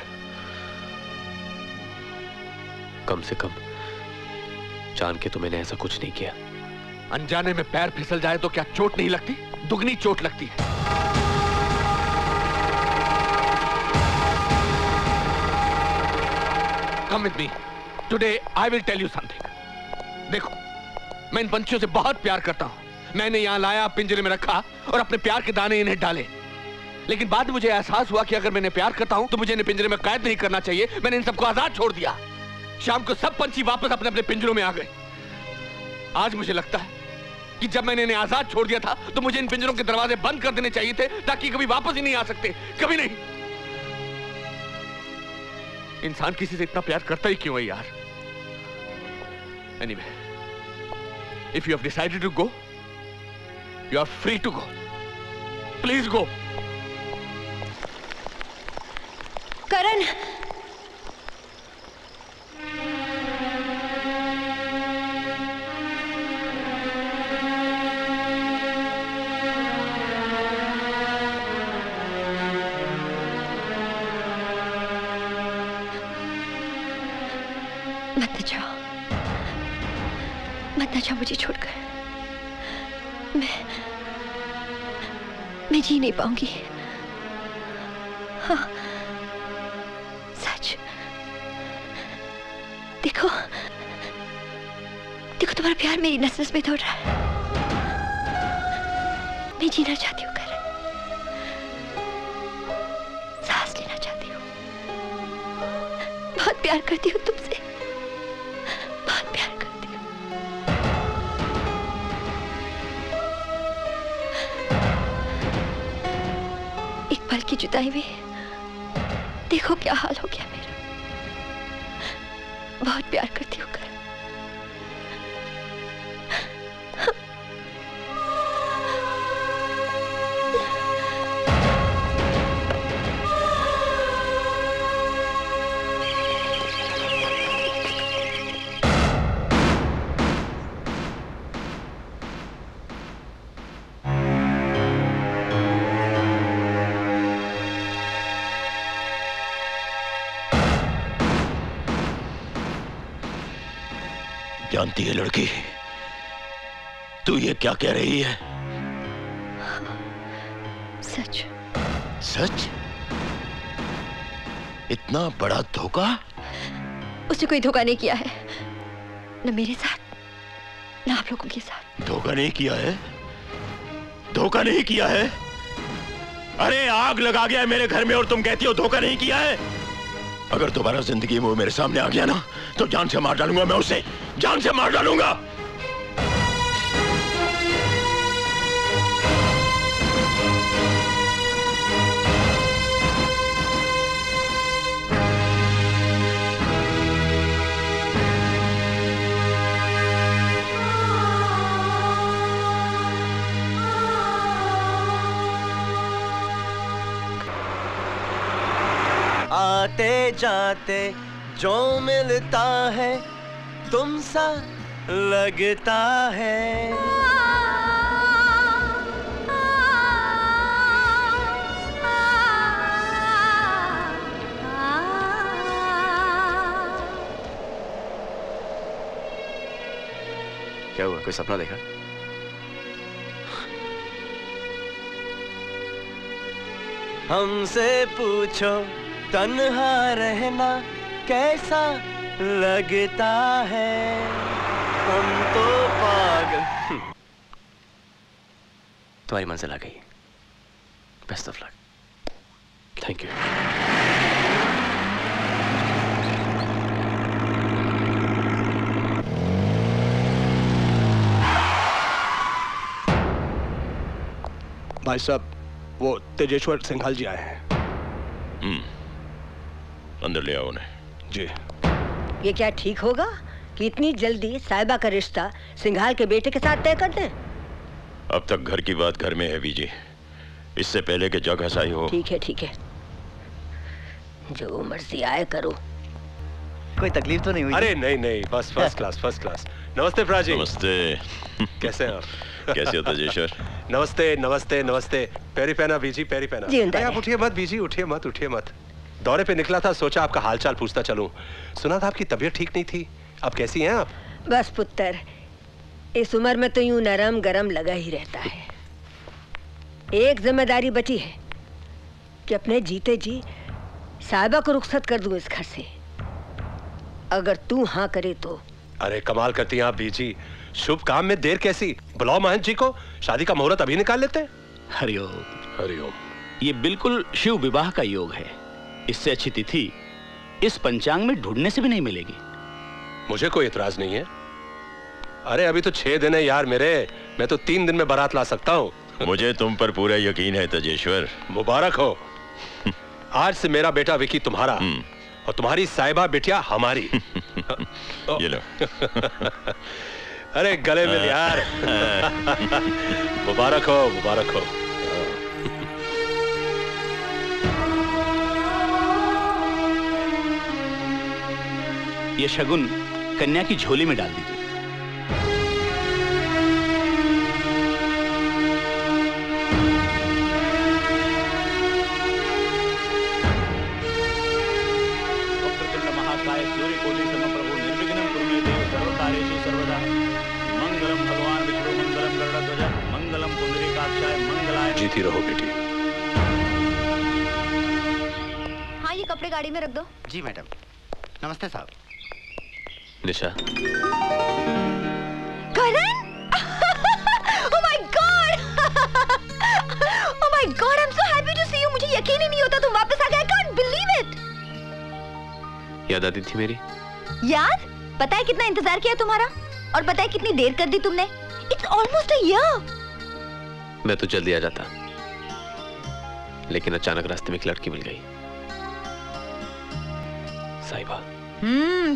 कम से कम जान के तो मैंने ऐसा कुछ नहीं किया। अनजाने में पैर फिसल जाए तो क्या चोट नहीं लगती? दुगनी चोट लगती है। Come with me. Today I will tell you something. देखो, मैं इन पंछियों से बहुत प्यार करता हूं। मैंने यहां लाया, पिंजरे में रखा और अपने प्यार के दाने इन्हें डाले। लेकिन बाद में मुझे एहसास हुआ कि अगर मैं इन्हें प्यार करता हूं तो मुझे इन्हें पिंजरे में कैद नहीं करना चाहिए। मैंने इन सबको आजाद छोड़ दिया। शाम को सब पंछी वापस अपने अपने पिंजरों में आ गए। आज मुझे लगता है कि जब मैंने इन्हें आजाद छोड़ दिया था तो मुझे इन पिंजरों के दरवाजे बंद कर देने चाहिए थे, ताकि कभी वापस ही नहीं आ सकते। कभी नहीं। इंसान किसी से इतना प्यार करता ही क्यों है यार? Anyway, if you have decided to go, you are free to go. Please go. करण, मत ना जाओ मुझे छोड़कर। मैं जी नहीं पाऊंगी। हाँ, सच। देखो तुम्हारा प्यार मेरी नस-नस में दौड़ रहा है। मैं जीना चाहती हूँ करण, सांस लेना चाहती हूँ। बहुत प्यार करती हूँ तुमसे, बहुत प्यार करती हूँ। एक पल की जुदाई में देखो क्या हाल हो गया मेरा। बहुत प्यार करती हूँ करण। जानती है लड़की, तू ये क्या कह रही है? सच। सच? इतना बड़ा धोखा? उसने कोई धोखा नहीं किया है, न मेरे साथ न आप लोगों के साथ। धोखा नहीं किया है? धोखा नहीं किया है? अरे आग लगा गया है मेरे घर में और तुम कहती हो धोखा नहीं किया है? अगर दोबारा जिंदगी में वो मेरे सामने आ गया ना तो जान से मार डालूंगा मैं उसे। जान से मार डालूंगा। आते जाते जो मिलता है तुमसा लगता है। क्या हुआ, कोई सपना देखा? हमसे पूछो तन्हा रहना कैसा लगता है, हम तो पागल। तुम्हारी मंजिल आ गई। Best of luck. Thank you. भाई साहब, वो तेजेश्वर सिंघाल जी आए हैं। अंदर ले आओ उन्हें। जी। ये क्या ठीक होगा कि इतनी जल्दी साहिबा का रिश्ता सिंघाल के बेटे के साथ तय कर दें? अब तक घर की बात घर में है बीजी, इससे पहले कि जग हसाई हो। ठीक है ठीक है, जो मर्जी आए करो। कोई तकलीफ तो नहीं हुई? अरे नहीं नहीं, बस फर्स्ट क्लास फर्स्ट क्लास। नमस्ते प्राजी। नमस्ते। कैसे हैं आप? कैसे हो तेजेश्वर? नमस्ते नमस्ते नमस्ते। पैरी पहना बीजी, पैरी पहना। जी अंदर आप उठिए मत बीजी, उठिए मत उठिए मत। दौरे पे निकला था, सोचा आपका हालचाल पूछता चलूं। सुना था आपकी तबीयत ठीक नहीं थी, अब कैसी हैं आप? बस पुत्र, इस उम्र में तो यूं नरम गरम लगा ही रहता है। एक जिम्मेदारी बची है कि अपने जीते जी साहिबा को रुखसत कर दूं इस घर से, अगर तू हाँ करे तो। अरे कमाल करती हैं आप बीजी, शुभ काम में देर कैसी? बुलाओ महंत जी को, शादी का मुहूर्त अभी निकाल लेते हैं। हरिओम। हरिओम। ये बिल्कुल शिव विवाह का योग है, इससे अच्छी तिथि इस पंचांग में ढूंढने से भी नहीं मिलेगी। मुझे कोई इतराज नहीं है। अरे अभी तो 6 दिन है यार मेरे, मैं तो 3 दिन में बारात ला सकता हूँ। मुझे तुम पर पूरा यकीन है तेजेश्वर। मुबारक हो। आज से मेरा बेटा विकी तुम्हारा और तुम्हारी साहिबा बिटिया हमारी। ये लो। अरे गले मिल यार। मुबारक हो मुबारक हो। ये शगुन कन्या की झोली में डाल दीजिए। वक्रतुंड महाकाय सूर्यकोटि समप्रभो निर्विघ्नं कुरु मे देव सर्वकार्येषु सर्वदा। मंगलम भगवान विष्णु मंगलम गरुड़ध्वज मंगलम पुंडरीकाक्षाय मंगलाय। जीती रहो बेटी। हाँ, ये कपड़े गाड़ी में रख दो। जी मैडम। नमस्ते साहब। निशा। करण! Oh my God! Oh my God! I'm so happy to see you. मुझे यकीन ही नहीं होता तुम वापस आ गए। I can't believe it. याद आती थी मेरी? याद? पता है कितना इंतजार किया तुम्हारा? और पता है कितनी देर कर दी तुमने? It's almost a year. मैं तो जल्दी आ जाता, लेकिन अचानक रास्ते में एक लड़की मिल गई, साहिबा।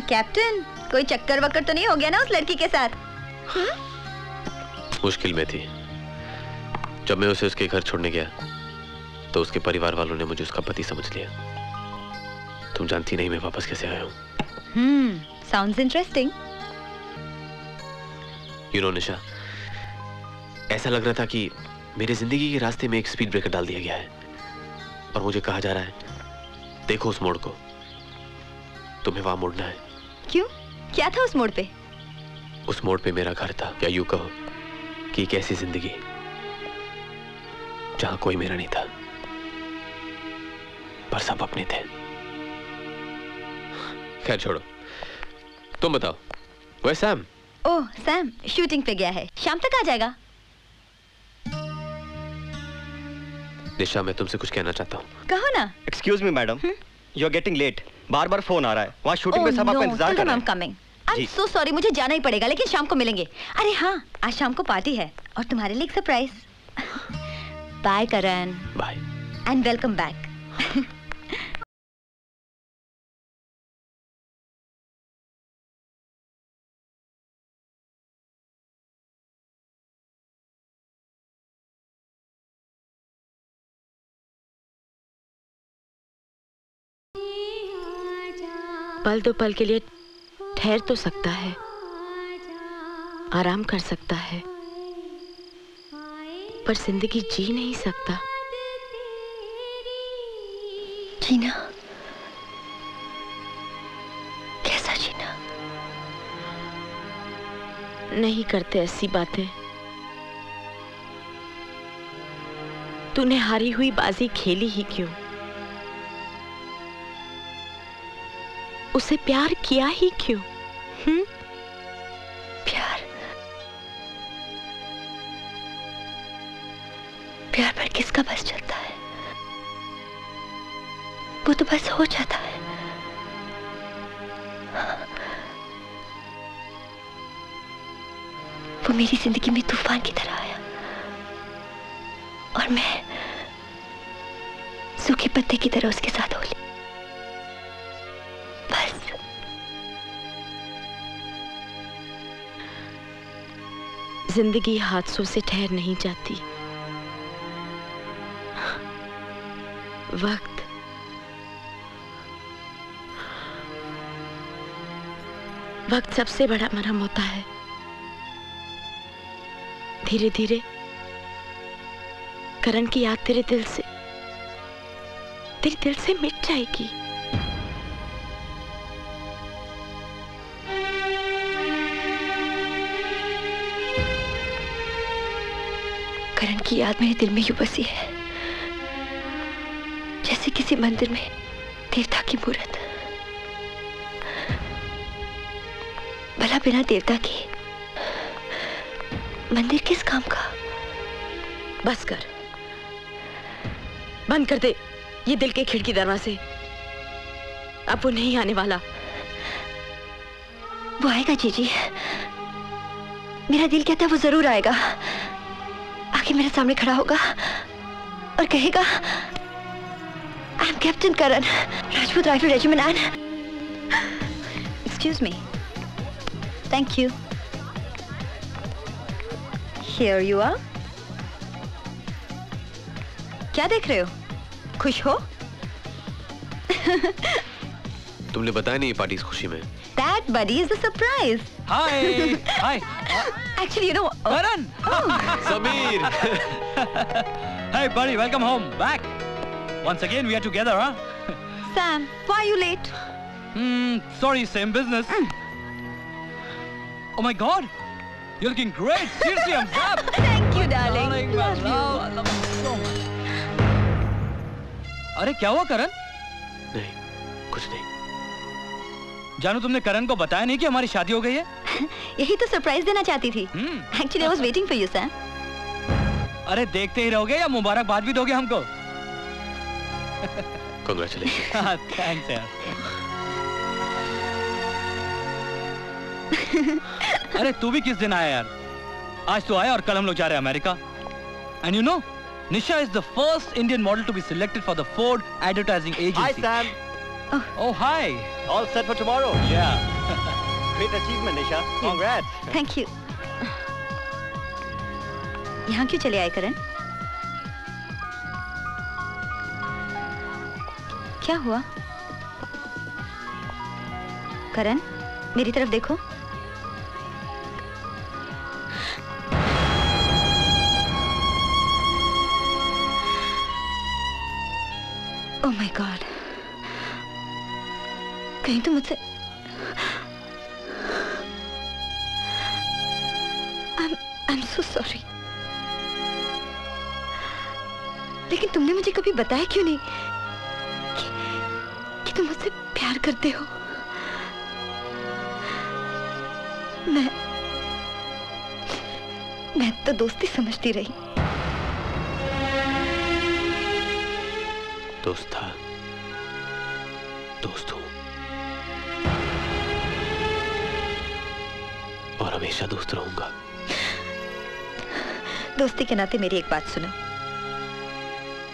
कैप्टन, कोई चक्कर वक्कर तो नहीं हो गया ना उस लड़की के साथ? मुश्किल में थी। जब मैं उसे उसके घर छोड़ने गया तो उसके परिवार वालों ने मुझे उसका पति समझ लिया। तुम जानती नहीं मैं वापस कैसे आया हूँ। Sounds interesting. You know निशा, ऐसा लग रहा था कि मेरी जिंदगी के रास्ते में एक स्पीड ब्रेकर डाल दिया गया है और मुझे कहा जा रहा है देखो उस मोड़ को, तुम्हें वहां मुड़ना है। क्यों? क्या था उस मोड़ पे? उस मोड़ पे मेरा घर था, या यूं कहो कि एक ऐसी जिंदगी जहां कोई मेरा नहीं था, पर सब अपने थे। खैर छोड़ो, तुम बताओ, वो सैम? ओह, सैम शूटिंग पे गया है, शाम तक आ जाएगा। निशा, मैं तुमसे कुछ कहना चाहता हूँ। कहो ना। Excuse me madam, you are getting late. बार बार फोन आ रहा है, वहाँ शूटिंग में सब आपका इंतजार कर रहे हैं। I'm coming. I'm so sorry, मुझे जाना ही पड़ेगा, लेकिन शाम को मिलेंगे। अरे हाँ, आज शाम को पार्टी है और तुम्हारे लिए एक surprise. Bye Karan. Bye. And welcome back. पल दो पल के लिए ठहर तो सकता है, आराम कर सकता है, पर जिंदगी जी नहीं सकता। जीना? कैसा जीना? नहीं करते ऐसी बातें। तूने हारी हुई बाजी खेली ही क्यों? उसे प्यार किया ही क्यों? प्यार पर किसका बस चलता है? वो तो बस हो जाता है। वो मेरी जिंदगी में तूफान की तरह आया और मैं सूखे पत्ते की तरह उसके साथ हो ली। बस जिंदगी हादसों से ठहर नहीं जाती। वक्त सबसे बड़ा मरहम होता है। धीरे धीरे करण की याद तेरे दिल से मिट जाएगी। करण की याद मेरे दिल में यूं बसी है जैसे किसी मंदिर में देवता की मूर्त। भला बिना देवता के मंदिर किस काम का? बस कर, बंद कर दे ये दिल के खिड़की दरवाजे। अब वो नहीं आने वाला। वो आएगा जीजी, मेरा दिल कहता है वो जरूर आएगा। आके मेरे सामने खड़ा होगा और कहेगा I am captain Karan, Rajput rifle regiment and excuse me, thank you. Here you are. क्या देख रहे हो? खुश हो? तुमने बताया नहीं पार्टी इस खुशी में। That buddy is a surprise. Hi. Hi. Actually, you know. Karan. Sameer. Hey, buddy, welcome home. Back. Once again, we are together, huh? Sam, why are you late? Sorry, same business. Oh my God, you're looking great. Seriously, I'm zapped. Thank you, darling. Love you. I love you so much. अरे क्या हुआ करण? नहीं, कुछ नहीं। जानू, तुमने करण को बताया नहीं कि हमारी शादी हो गई है? यही तो सरप्राइज देना चाहती थी। Actually, I was waiting for you, Sam. अरे देखते ही रहोगे या मुबारकबाद भी दोगे हमको? Congratulations. Thanks यार। अरे तू भी किस दिन आया यार? आज तो आया और कल हम लोग जा रहे हैं America. And you know, Nisha is the first Indian model to be selected for the Ford Advertising Agency. Hi, Sam. Oh, hi. All set for tomorrow. Yeah. Great achievement, Nisha. Congrats. Thank you. यहाँ क्यों चले आए करण? क्या हुआ? करण, मेरी तरफ देखो। Oh my God. कहीं तो मुझसे I'm so sorry. लेकिन तुमने मुझे कभी बताया क्यों नहीं कि तुम मुझसे प्यार करते हो? मैं तो दोस्ती समझती रही। दोस्त था, दोस्त हूँ। हमेशा दोस्त रहूंगा। दोस्ती के नाते मेरी एक बात सुनो,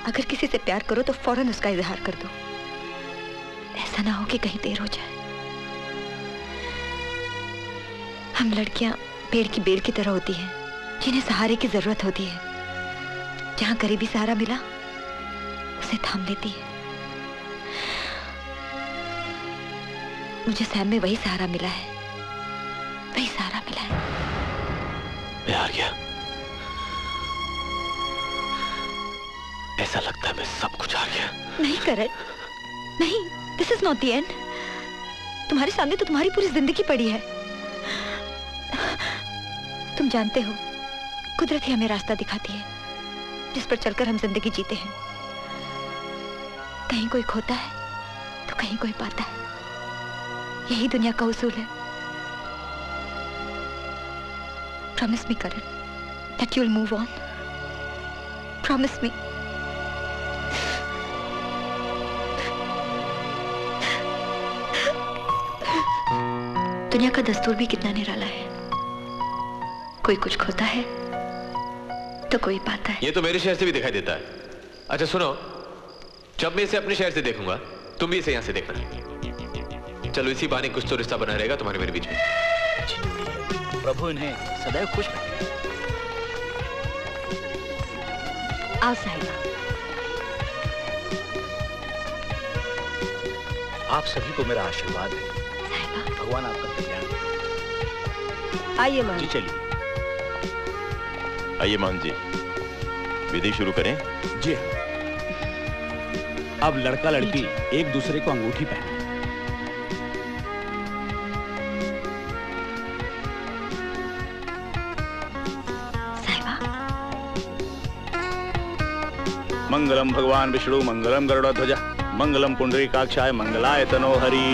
अगर किसी से प्यार करो तो फौरन उसका इजहार कर दो, ऐसा ना हो कि कहीं देर हो जाए। हम लड़कियां पेड़ की बेल की तरह होती हैं, जिन्हें सहारे की जरूरत होती है। जहां करीबी सहारा मिला उसे थाम लेती है। मुझे सैम में वही सहारा मिला है, वही सहारा मिला है। मैं हार गया। ऐसा लगता है मैं सब कुछ हार गया। नहीं करण, नहीं, this is not the end. तुम्हारे सामने तो तुम्हारी पूरी जिंदगी पड़ी है। तुम जानते हो, कुदरत ही हमें रास्ता दिखाती है जिस पर चलकर हम जिंदगी जीते हैं। कहीं कोई खोता है तो कहीं कोई पाता है, यही दुनिया का उसूल है। Promise me Karan that you'll move on. Promise me. दुनिया का दस्तूर भी कितना निराला है, कोई कुछ खोता है तो कोई पाता है। ये तो मेरे शहर से भी दिखाई देता है। अच्छा सुनो, जब मैं इसे अपने शहर से देखूंगा तुम भी इसे यहां से देखना। चलो इसी बहाने कुछ तो रिश्ता बना रहेगा तुम्हारे मेरे बीच में। प्रभु इन्हें सदैव खुश रखे। आओ साहिबा। आप सभी को मेरा आशीर्वाद है। भगवान आपका कल्याण। आइए मान जी चलिए। आइए मान जी, विधि शुरू करें। जी हाँ। अब लड़का लड़की एक दूसरे को अंगूठी पहने। मंगलम भगवान विष्णु मंगलम गरुड़ध्वज मंगलम पुंडरीकाक्षाय मंगलाय तनो हरि।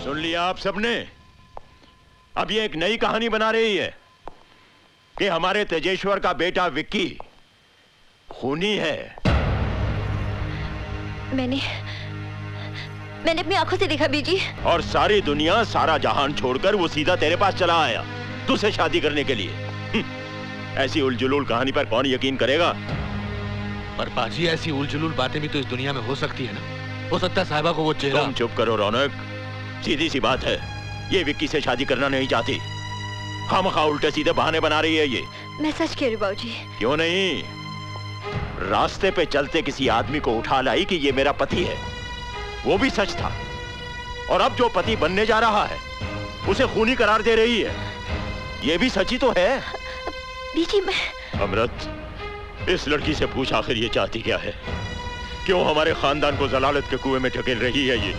सुन लिया आप सबने? अब ये एक नई कहानी बना रही है कि हमारे तेजेश्वर का बेटा विक्की खूनी है। मैंने अपनी आंखों से देखा बीजी। और सारी दुनिया, सारा जहान छोड़कर वो सीधा तेरे पास चला आया तुझसे शादी करने के लिए। ऐसी उलझुल कहानी पर कौन यकीन करेगा? पर पाजी, ऐसी उलझुल बातें भी तो इस दुनिया में हो सकती है ना। हो सकता है साहिबा को वो चेहरा। तुम चुप करो रौनक, सीधी सी बात है, ये विक्की से शादी करना नहीं चाहती। खामखा उल्टे सीधे बहाने बना रही है ये। मैं सच कह रही हूँ बाबूजी। क्यों नहीं? रास्ते पे चलते किसी आदमी को उठा लाई कि ये मेरा पति है, वो भी सच था। और अब जो पति बनने जा रहा है उसे खूनी करार दे रही है, ये भी सच ही तो है। बीजी मैं... अमृत, इस लड़की से पूछ आखिर ये चाहती क्या है? क्यों हमारे खानदान को जलालत के कुएं में ढकेल रही है ये?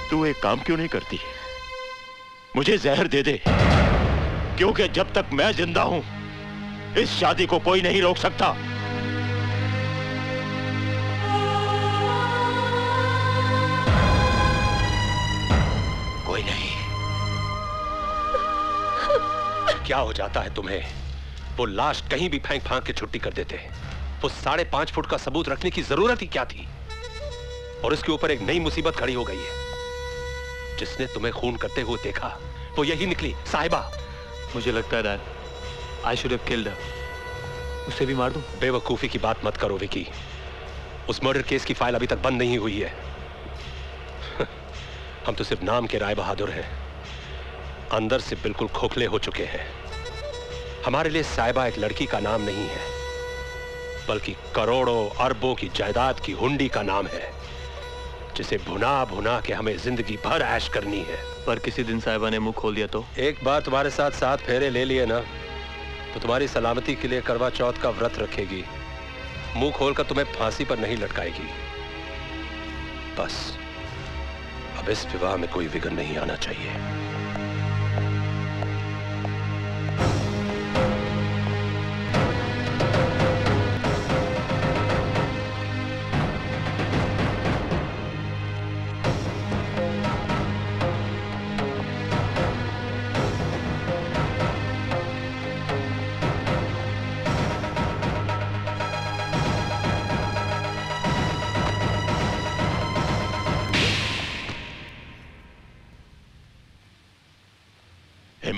तू एक काम क्यों नहीं करती? मुझे जहर दे दे, क्योंकि जब तक मैं जिंदा हूं इस शादी को कोई नहीं रोक सकता। कोई नहीं। क्या हो जाता है तुम्हें? वो लाश कहीं भी फेंक फांक के छुट्टी कर देते। वो 5.5 फुट का सबूत रखने की जरूरत ही क्या थी? और इसके ऊपर एक नई मुसीबत खड़ी हो गई है। जिसने तुम्हें खून करते हुए देखा वो यही निकली, साहिबा। मुझे लगता है that I should have killed her. उसे भी मार दूं? बेवकूफी की बात मत करो विकी। उस मर्डर केस की फाइल अभी तक बंद नहीं हुई है। हम तो सिर्फ नाम के राय बहादुर हैं, अंदर से बिल्कुल खोखले हो चुके हैं। हमारे लिए साहिबा एक लड़की का नाम नहीं है, बल्कि करोड़ों अरबों की जायदाद की हुंडी का नाम है, जिसे भुना भुना के हमें जिंदगी भर ऐश करनी है। पर किसी दिन साहिबा ने मुंह खोल दिया तो? एक बार तुम्हारे साथ 7 फेरे ले लिए ना, तो तुम्हारी सलामती के लिए करवा चौथ का व्रत रखेगी। मुंह खोलकर तुम्हें फांसी पर नहीं लटकाएगी। बस अब इस विवाह में कोई विघ्न नहीं आना चाहिए।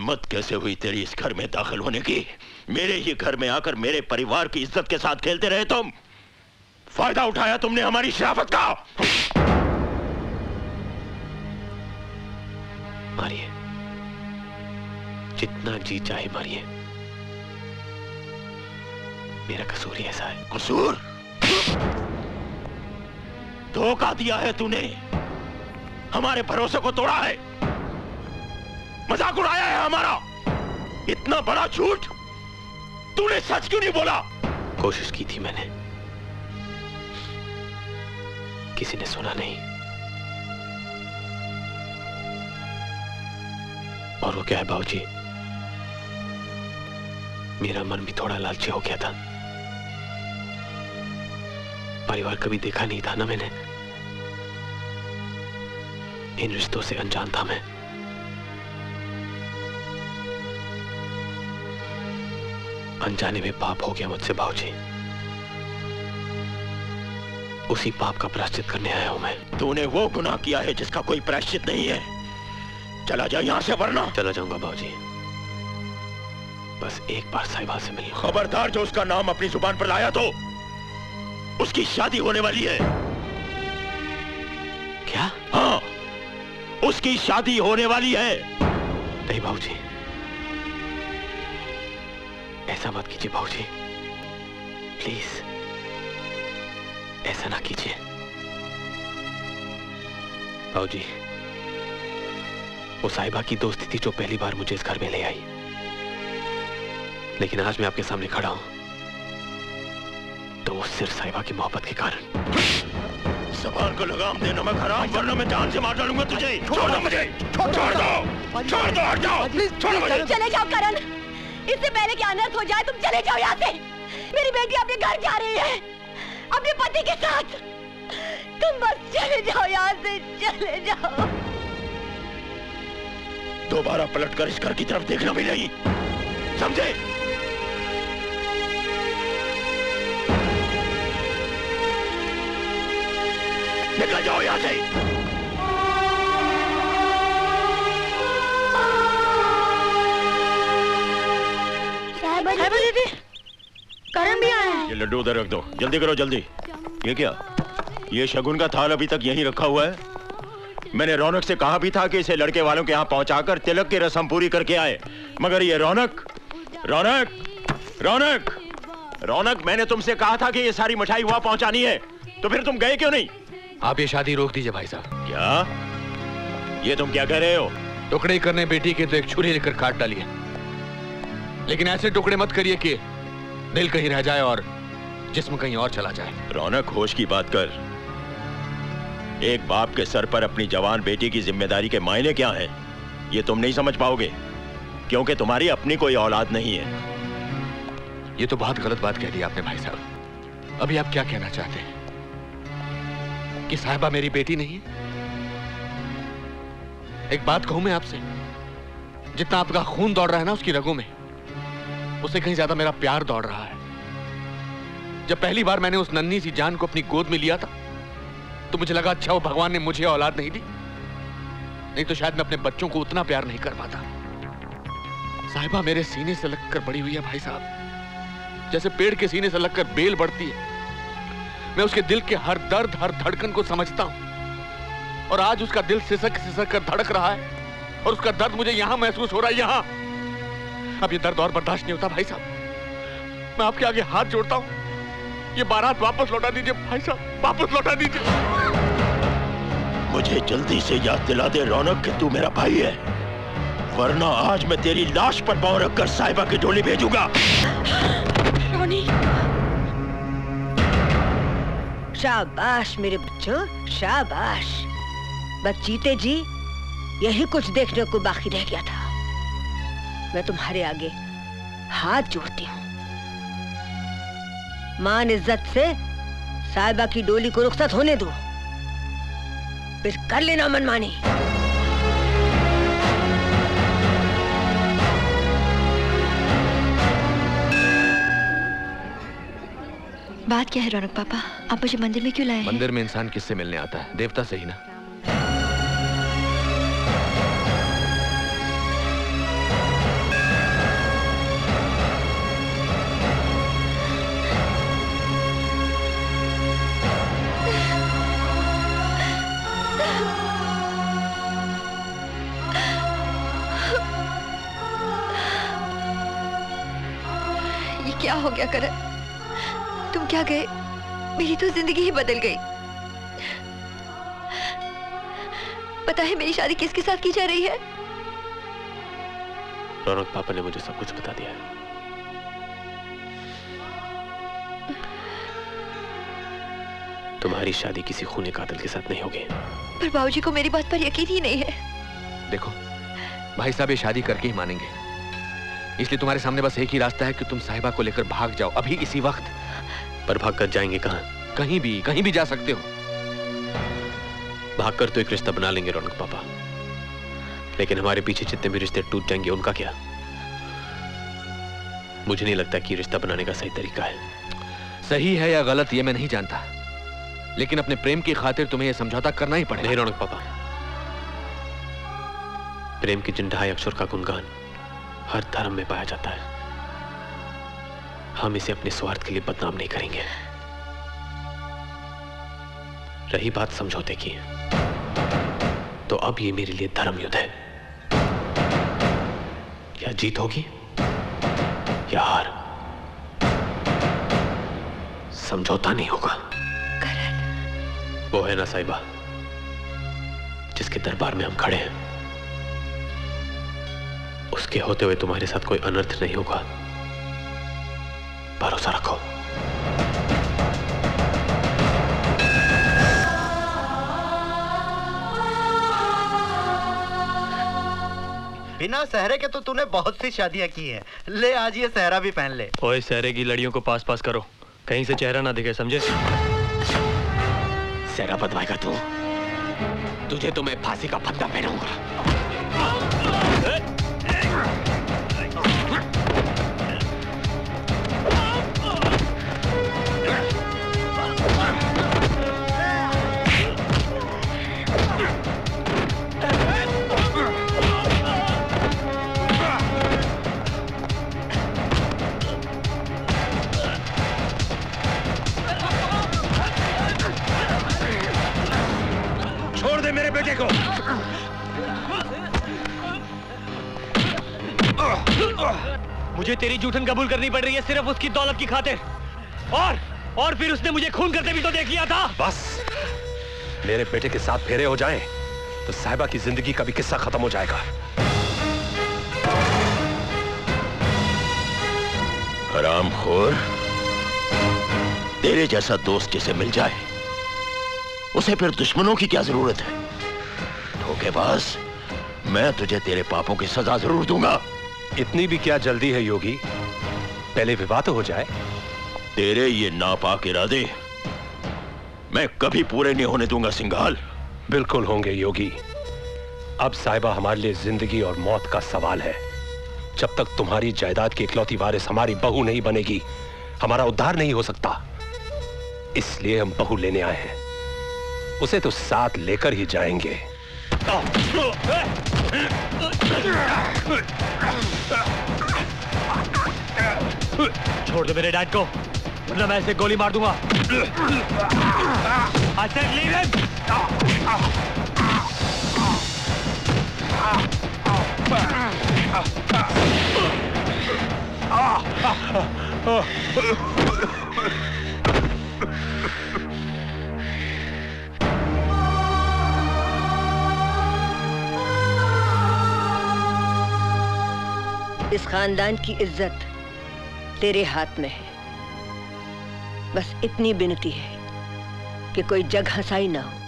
हिम्मत कैसे हुई तेरी इस घर में दाखिल होने की? मेरे ही घर में आकर मेरे परिवार की इज्जत के साथ खेलते रहे तुम। फायदा उठाया तुमने हमारी शराफत का। मारिए, जितना जी चाहे मारिए, मेरा कसूर ही ऐसा है। कसूर? धोखा दिया है तूने, हमारे भरोसे को तोड़ा है, मजाक उड़ाया है हमारा। इतना बड़ा झूठ तूने सच क्यों नहीं बोला? कोशिश की थी मैंने, किसी ने सुना नहीं। और वो क्या है बाबूजी, मेरा मन भी थोड़ा लालची हो गया था। परिवार कभी देखा नहीं था ना मैंने, इन रिश्तों से अनजान था मैं। अनजाने में पाप हो गया मुझसे बाबूजी, उसी पाप का प्रायश्चित करने आया हूं मैं। तूने वो गुनाह किया है जिसका कोई प्रायश्चित नहीं है। चला जा यहां से वरना। चला जाऊंगा बाबूजी, बस एक बार साहिबा से मिल। खबरदार, जो उसका नाम अपनी जुबान पर लाया तो उसकी शादी होने वाली है। क्या? हाँ, उसकी शादी होने वाली है। नहीं बाबूजी, ऐसा मत कीजिए बाबूजी, प्लीज ऐसा ना कीजिए। बाबूजी, वो साहिबा की दोस्ती थी जो पहली बार मुझे इस घर में ले आई, लेकिन आज मैं आपके सामने खड़ा हूं तो वो सिर्फ साहिबा की मोहब्बत के कारण। ज़बान को लगाम दे नमक हराम, वरना मैं जान से मार डालूंगा तुझे। छोड़ दो मुझे, छोड़ दो, छोड़ दो, हट जाओ, छोड़ो मुझे। चले जाओ करण, इससे पहले कि अनर्थ हो जाए तुम चले जाओ यहाँ से। मेरी बेटी अपने घर जा रही है अपने पति के साथ। तुम बस चले जाओ यहाँ से, चले जाओ। दोबारा पलटकर इस घर की तरफ देखना भी नहीं, समझे? निकल जाओ यहाँ से। साहिबा दीदी, करण भी आया है। ये लड्डू उधर रख दो, जल्दी करो जल्दी। ये क्या? ये शगुन का थाल अभी तक यहीं रखा हुआ है। मैंने रौनक से कहा भी था कि इसे लड़के वालों के यहाँ पहुंचाकर तिलक की रस्म पूरी करके आए, मगर ये रौनक रौनक रौनक रौनक मैंने तुमसे कहा था कि ये सारी मिठाई वहां पहुंचानी है, तो फिर तुम गए क्यों नहीं? आप ये शादी रोक दीजिए भाई साहब। क्या? ये तुम क्या कह रहे हो? टुकड़े करने बेटी के तो एक छुरी लेकर काट डालिए, लेकिन ऐसे टुकड़े मत करिए कि दिल कहीं रह जाए और जिस्म कहीं और चला जाए। रौनक, होश की बात कर। एक बाप के सर पर अपनी जवान बेटी की जिम्मेदारी के मायने क्या हैं, ये तुम नहीं समझ पाओगे, क्योंकि तुम्हारी अपनी कोई औलाद नहीं है। ये तो बहुत गलत बात कह दी आपने भाई साहब। अभी आप क्या कहना चाहते हैं कि साहिबा मेरी बेटी नहीं है? एक बात कहूं मैं आपसे, जितना आपका खून दौड़ रहा है ना उसकी रगों में, उससे कहीं ज्यादा मेरा प्यार दौड़ रहा है। जब पहली बार मैंने उस नन्ही सी जान को अपनी गोद में लिया था तो मुझे लगा अच्छा वो भगवान ने मुझे औलाद नहीं दी, नहीं तो शायद मैं अपने बच्चों को उतना प्यार नहीं कर पाता। साहिबा मेरे सीने से लगकर बड़ी हुई है भाई साहब, जैसे पेड़ के सीने से लगकर बेल बढ़ती है। मैं उसके दिल के हर दर्द, हर धड़कन को समझता हूं, और आज उसका दिल सिसक सिसक कर धड़क रहा है और उसका दर्द मुझे यहां महसूस हो रहा है, यहां। अब ये दर्द और बर्दाश्त नहीं होता भाई साहब, मैं आपके आगे हाथ जोड़ता हूं, ये बारात वापस लौटा दीजिए भाई साहब, वापस लौटा दीजिए। मुझे जल्दी से याद दिला दे रौनक कि तू मेरा भाई है, वरना आज मैं तेरी लाश पर पांव रखकर साहिबा की डोली भेजूंगा। शाबाश मेरे बच्चों, शाबाश। बस जीते जी यही कुछ देखने को बाकी रह गया था। मैं तुम्हारे आगे हाथ जोड़ती हूँ। मान इज्जत से साहिबा की डोली को रुखसत होने दो, फिर कर लेना मनमानी। बात क्या है रौनक पापा, आप मुझे मंदिर में क्यों लाए हैं? मंदिर में इंसान किससे मिलने आता है? देवता से ही ना। क्या हो गया करण? तुम क्या गए? मेरी तो जिंदगी ही बदल गई। पता है मेरी शादी किसके साथ की जा रही है? रौनक पापा ने मुझे सब कुछ बता दिया है। तुम्हारी शादी किसी खूनी कातिल के साथ नहीं होगी। पर बाबूजी को मेरी बात पर यकीन ही नहीं है। देखो भाई साहब ये शादी करके ही मानेंगे, इसलिए तुम्हारे सामने बस एक ही रास्ता है कि तुम साहिबा को लेकर भाग जाओ अभी इसी वक्त। पर भाग कर जाएंगे कहाँ? कहीं भी जा सकते हो। भागकर तो एक रिश्ता बना लेंगे रौनक पापा, लेकिन हमारे पीछे जितने भी रिश्ते टूट जाएंगे उनका क्या? मुझे नहीं लगता कि रिश्ता बनाने का सही तरीका है। सही है या गलत ये मैं नहीं जानता, लेकिन अपने प्रेम की खातिर तुम्हें यह समझौता करना ही पड़ेगा। नहीं रौनक पापा, प्रेम की जिन ढाई अक्षर का गुणगान हर धर्म में पाया जाता है, हम इसे अपने स्वार्थ के लिए बदनाम नहीं करेंगे। रही बात समझौते की, तो अब ये मेरे लिए धर्म युद्ध है। या जीत होगी या हार, समझौता नहीं होगा। वो है ना साहिबा जिसके दरबार में हम खड़े हैं, उसके होते हुए तुम्हारे साथ कोई अनर्थ नहीं होगा, भरोसा रखो। बिना सहरे के तो तूने बहुत सी शादियां की हैं। ले आज ये सहरा भी पहन ले। ओए सहरे की लड़ियों को पास पास करो, कहीं से चेहरा ना दिखे, समझे? सहरा बदवाएगा तू? तुझे तो मैं फांसी का फंदा पहनाऊंगा। छोड़ दे मेरे बेटे को। मुझे तेरी जूठन कबूल करनी पड़ रही है सिर्फ उसकी दौलत की खातिर, और फिर उसने मुझे खून करते भी तो देख लिया था। बस मेरे बेटे के साथ फेरे हो जाएं, तो साहिबा की जिंदगी का भी किस्सा खत्म हो जाएगा। हरामखोर, तेरे जैसा दोस्त जिसे मिल जाए उसे फिर दुश्मनों की क्या जरूरत है? धोखेबाज, मैं तुझे तेरे पापों की सजा जरूर दूंगा। इतनी भी क्या जल्दी है योगी? पहले विवाह तो हो जाए। तेरे ये नापाक इरादे मैं कभी पूरे नहीं होने दूंगा सिंघाल। बिल्कुल होंगे योगी। अब साहिबा हमारे लिए जिंदगी और मौत का सवाल है। जब तक तुम्हारी जायदाद की इकलौती वारिस हमारी बहू नहीं बनेगी, हमारा उद्धार नहीं हो सकता। इसलिए हम बहू लेने आए हैं, उसे तो साथ लेकर ही जाएंगे। छोड़ दो मेरे डैड को, वरना मैं इसे गोली मार दूंगा। I said leave him. इस खानदान की इज्जत तेरे हाथ में है। बस इतनी विनती है कि कोई जग हंसाई ना हो।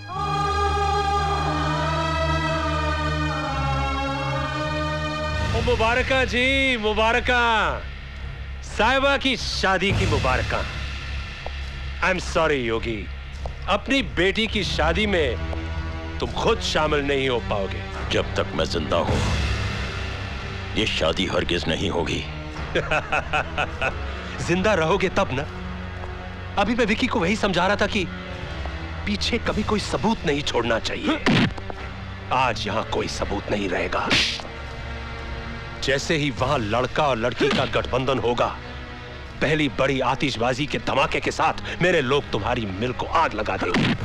मुबारका जी, मुबारका। साहिबा की शादी की मुबारका। आई एम सॉरी योगी, अपनी बेटी की शादी में तुम खुद शामिल नहीं हो पाओगे। जब तक मैं जिंदा हूं ये शादी हरगिज नहीं होगी। जिंदा रहोगे तब ना। अभी मैं विकी को वही समझा रहा था कि पीछे कभी कोई सबूत नहीं छोड़ना चाहिए। आज यहां कोई सबूत नहीं रहेगा। जैसे ही वहां लड़का और लड़की का गठबंधन होगा, पहली बड़ी आतिशबाजी के धमाके के साथ मेरे लोग तुम्हारी मिल को आग लगा देंगे।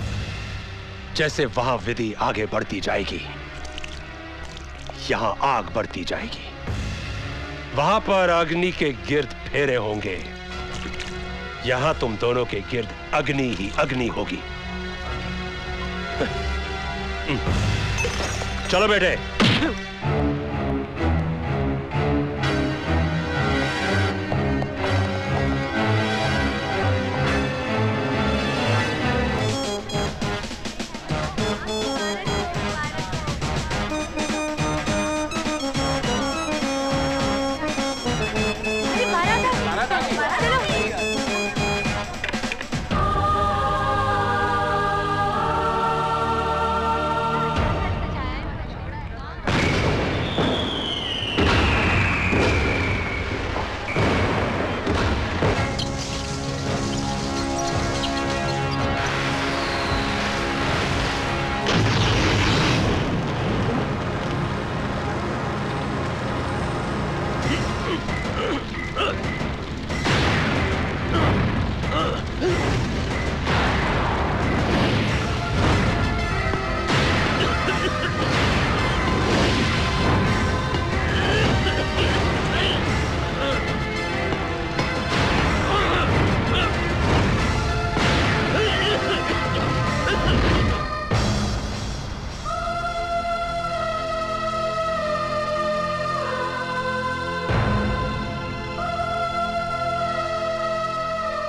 जैसे वहां विधि आगे बढ़ती जाएगी, यहां आग बढ़ती जाएगी। वहां पर अग्नि के गिर्द फेरे होंगे। यहां तुम दोनों के गिर्द अग्नि ही अग्नि होगी। चलो बेटे।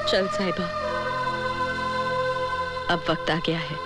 चल साहिबा, अब वक्त आ गया है।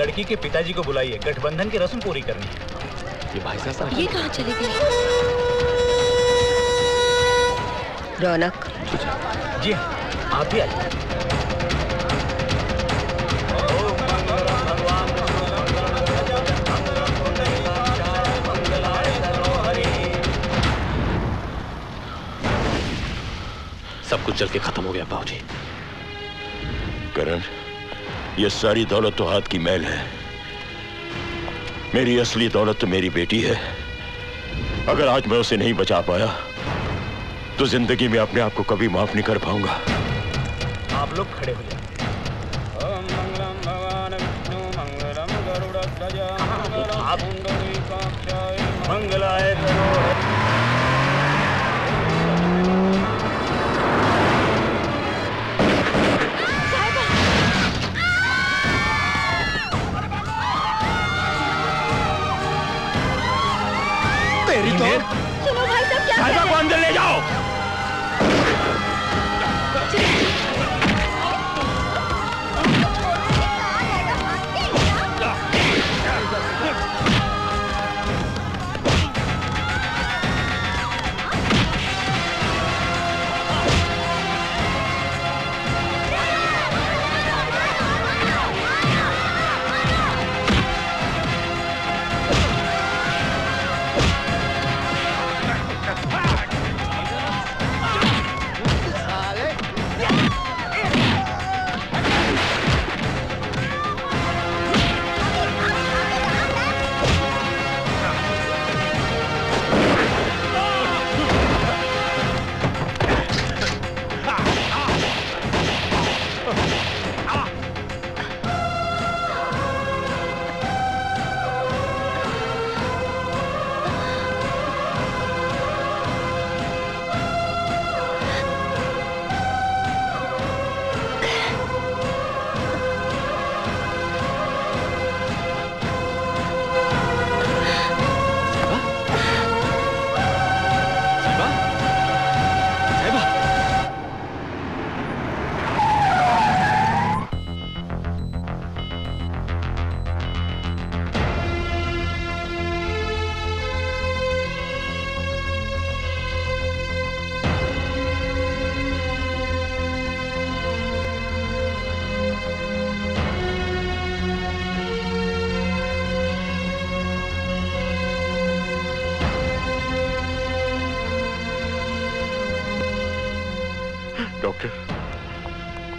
लड़की के पिताजी को बुलाइए, गठबंधन की रस्म पूरी करनी है। ये भाई साहब ये कहाँ चले गए? रौनक जी आप भी आइए। सब कुछ जल के खत्म हो गया बाबूजी। करण, ये सारी दौलत तो हाथ की मैल है। मेरी असली दौलत तो मेरी बेटी है। अगर आज मैं उसे नहीं बचा पाया तो जिंदगी में अपने आप को कभी माफ नहीं कर पाऊंगा। आप लोग खड़े हो जाए। ओम मंगलम भगवान विष्णु मंगलम गरुड़ध्वज मंगलाय करो। सुनो भाई साहब, क्या साहिबा को अंदर ले जाओ।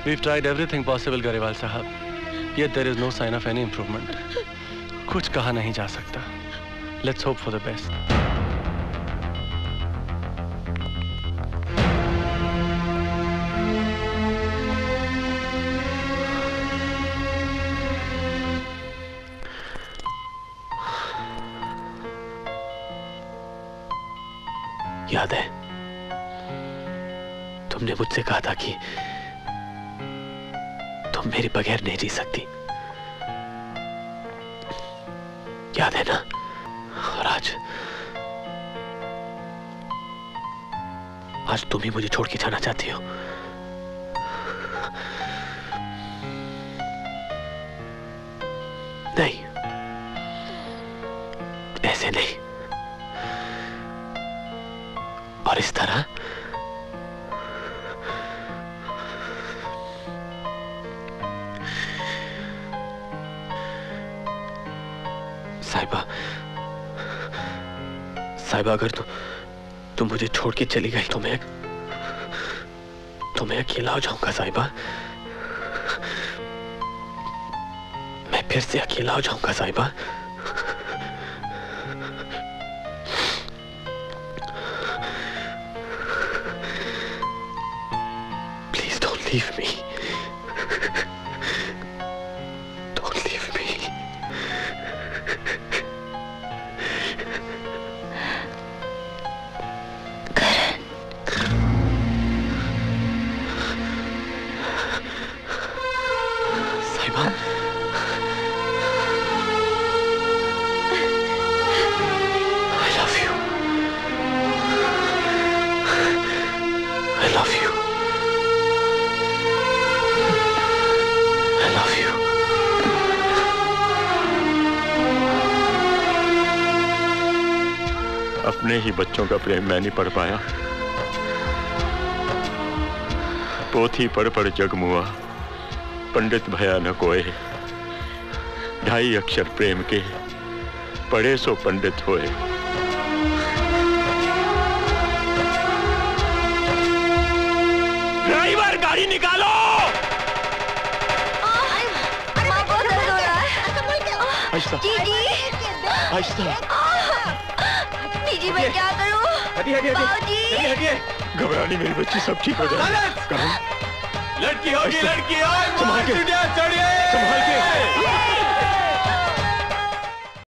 We've tried everything possible, Garewal साहब, yet there is no sign of any improvement. कुछ कहा नहीं जा सकता. Let's hope for the best. याद है तुमने मुझसे कहा था कि तुम मेरे बगैर नहीं जी सकती, याद है ना? और आज तुम ही मुझे छोड़ के जाना चाहती हो। नहीं, ऐसे नहीं, और इस तरह साहिबा, अगर तुम मुझे छोड़ के चली गई तो मैं अकेला हो जाऊंगा साहिबा। मैं फिर से अकेला हो जाऊंगा साहिबा। Please don't leave me. अपने ही बच्चों का प्रेम मैं नहीं पढ़ पाया। पोथी पढ़ पढ़ जग मुआ, पंडित भया न कोय। 2.5 अक्षर प्रेम के, पढ़े सो पंडित होए। ड्राइवर गाड़ी निकालो। आहिस्ता आहिस्ता। बीजी मैं क्या करूं? हटिए। घबरानी मेरी बच्ची, सब ठीक हो जाएगा। लड़की होगी, लड़की संभाल के। चढ़िए। संभाल के।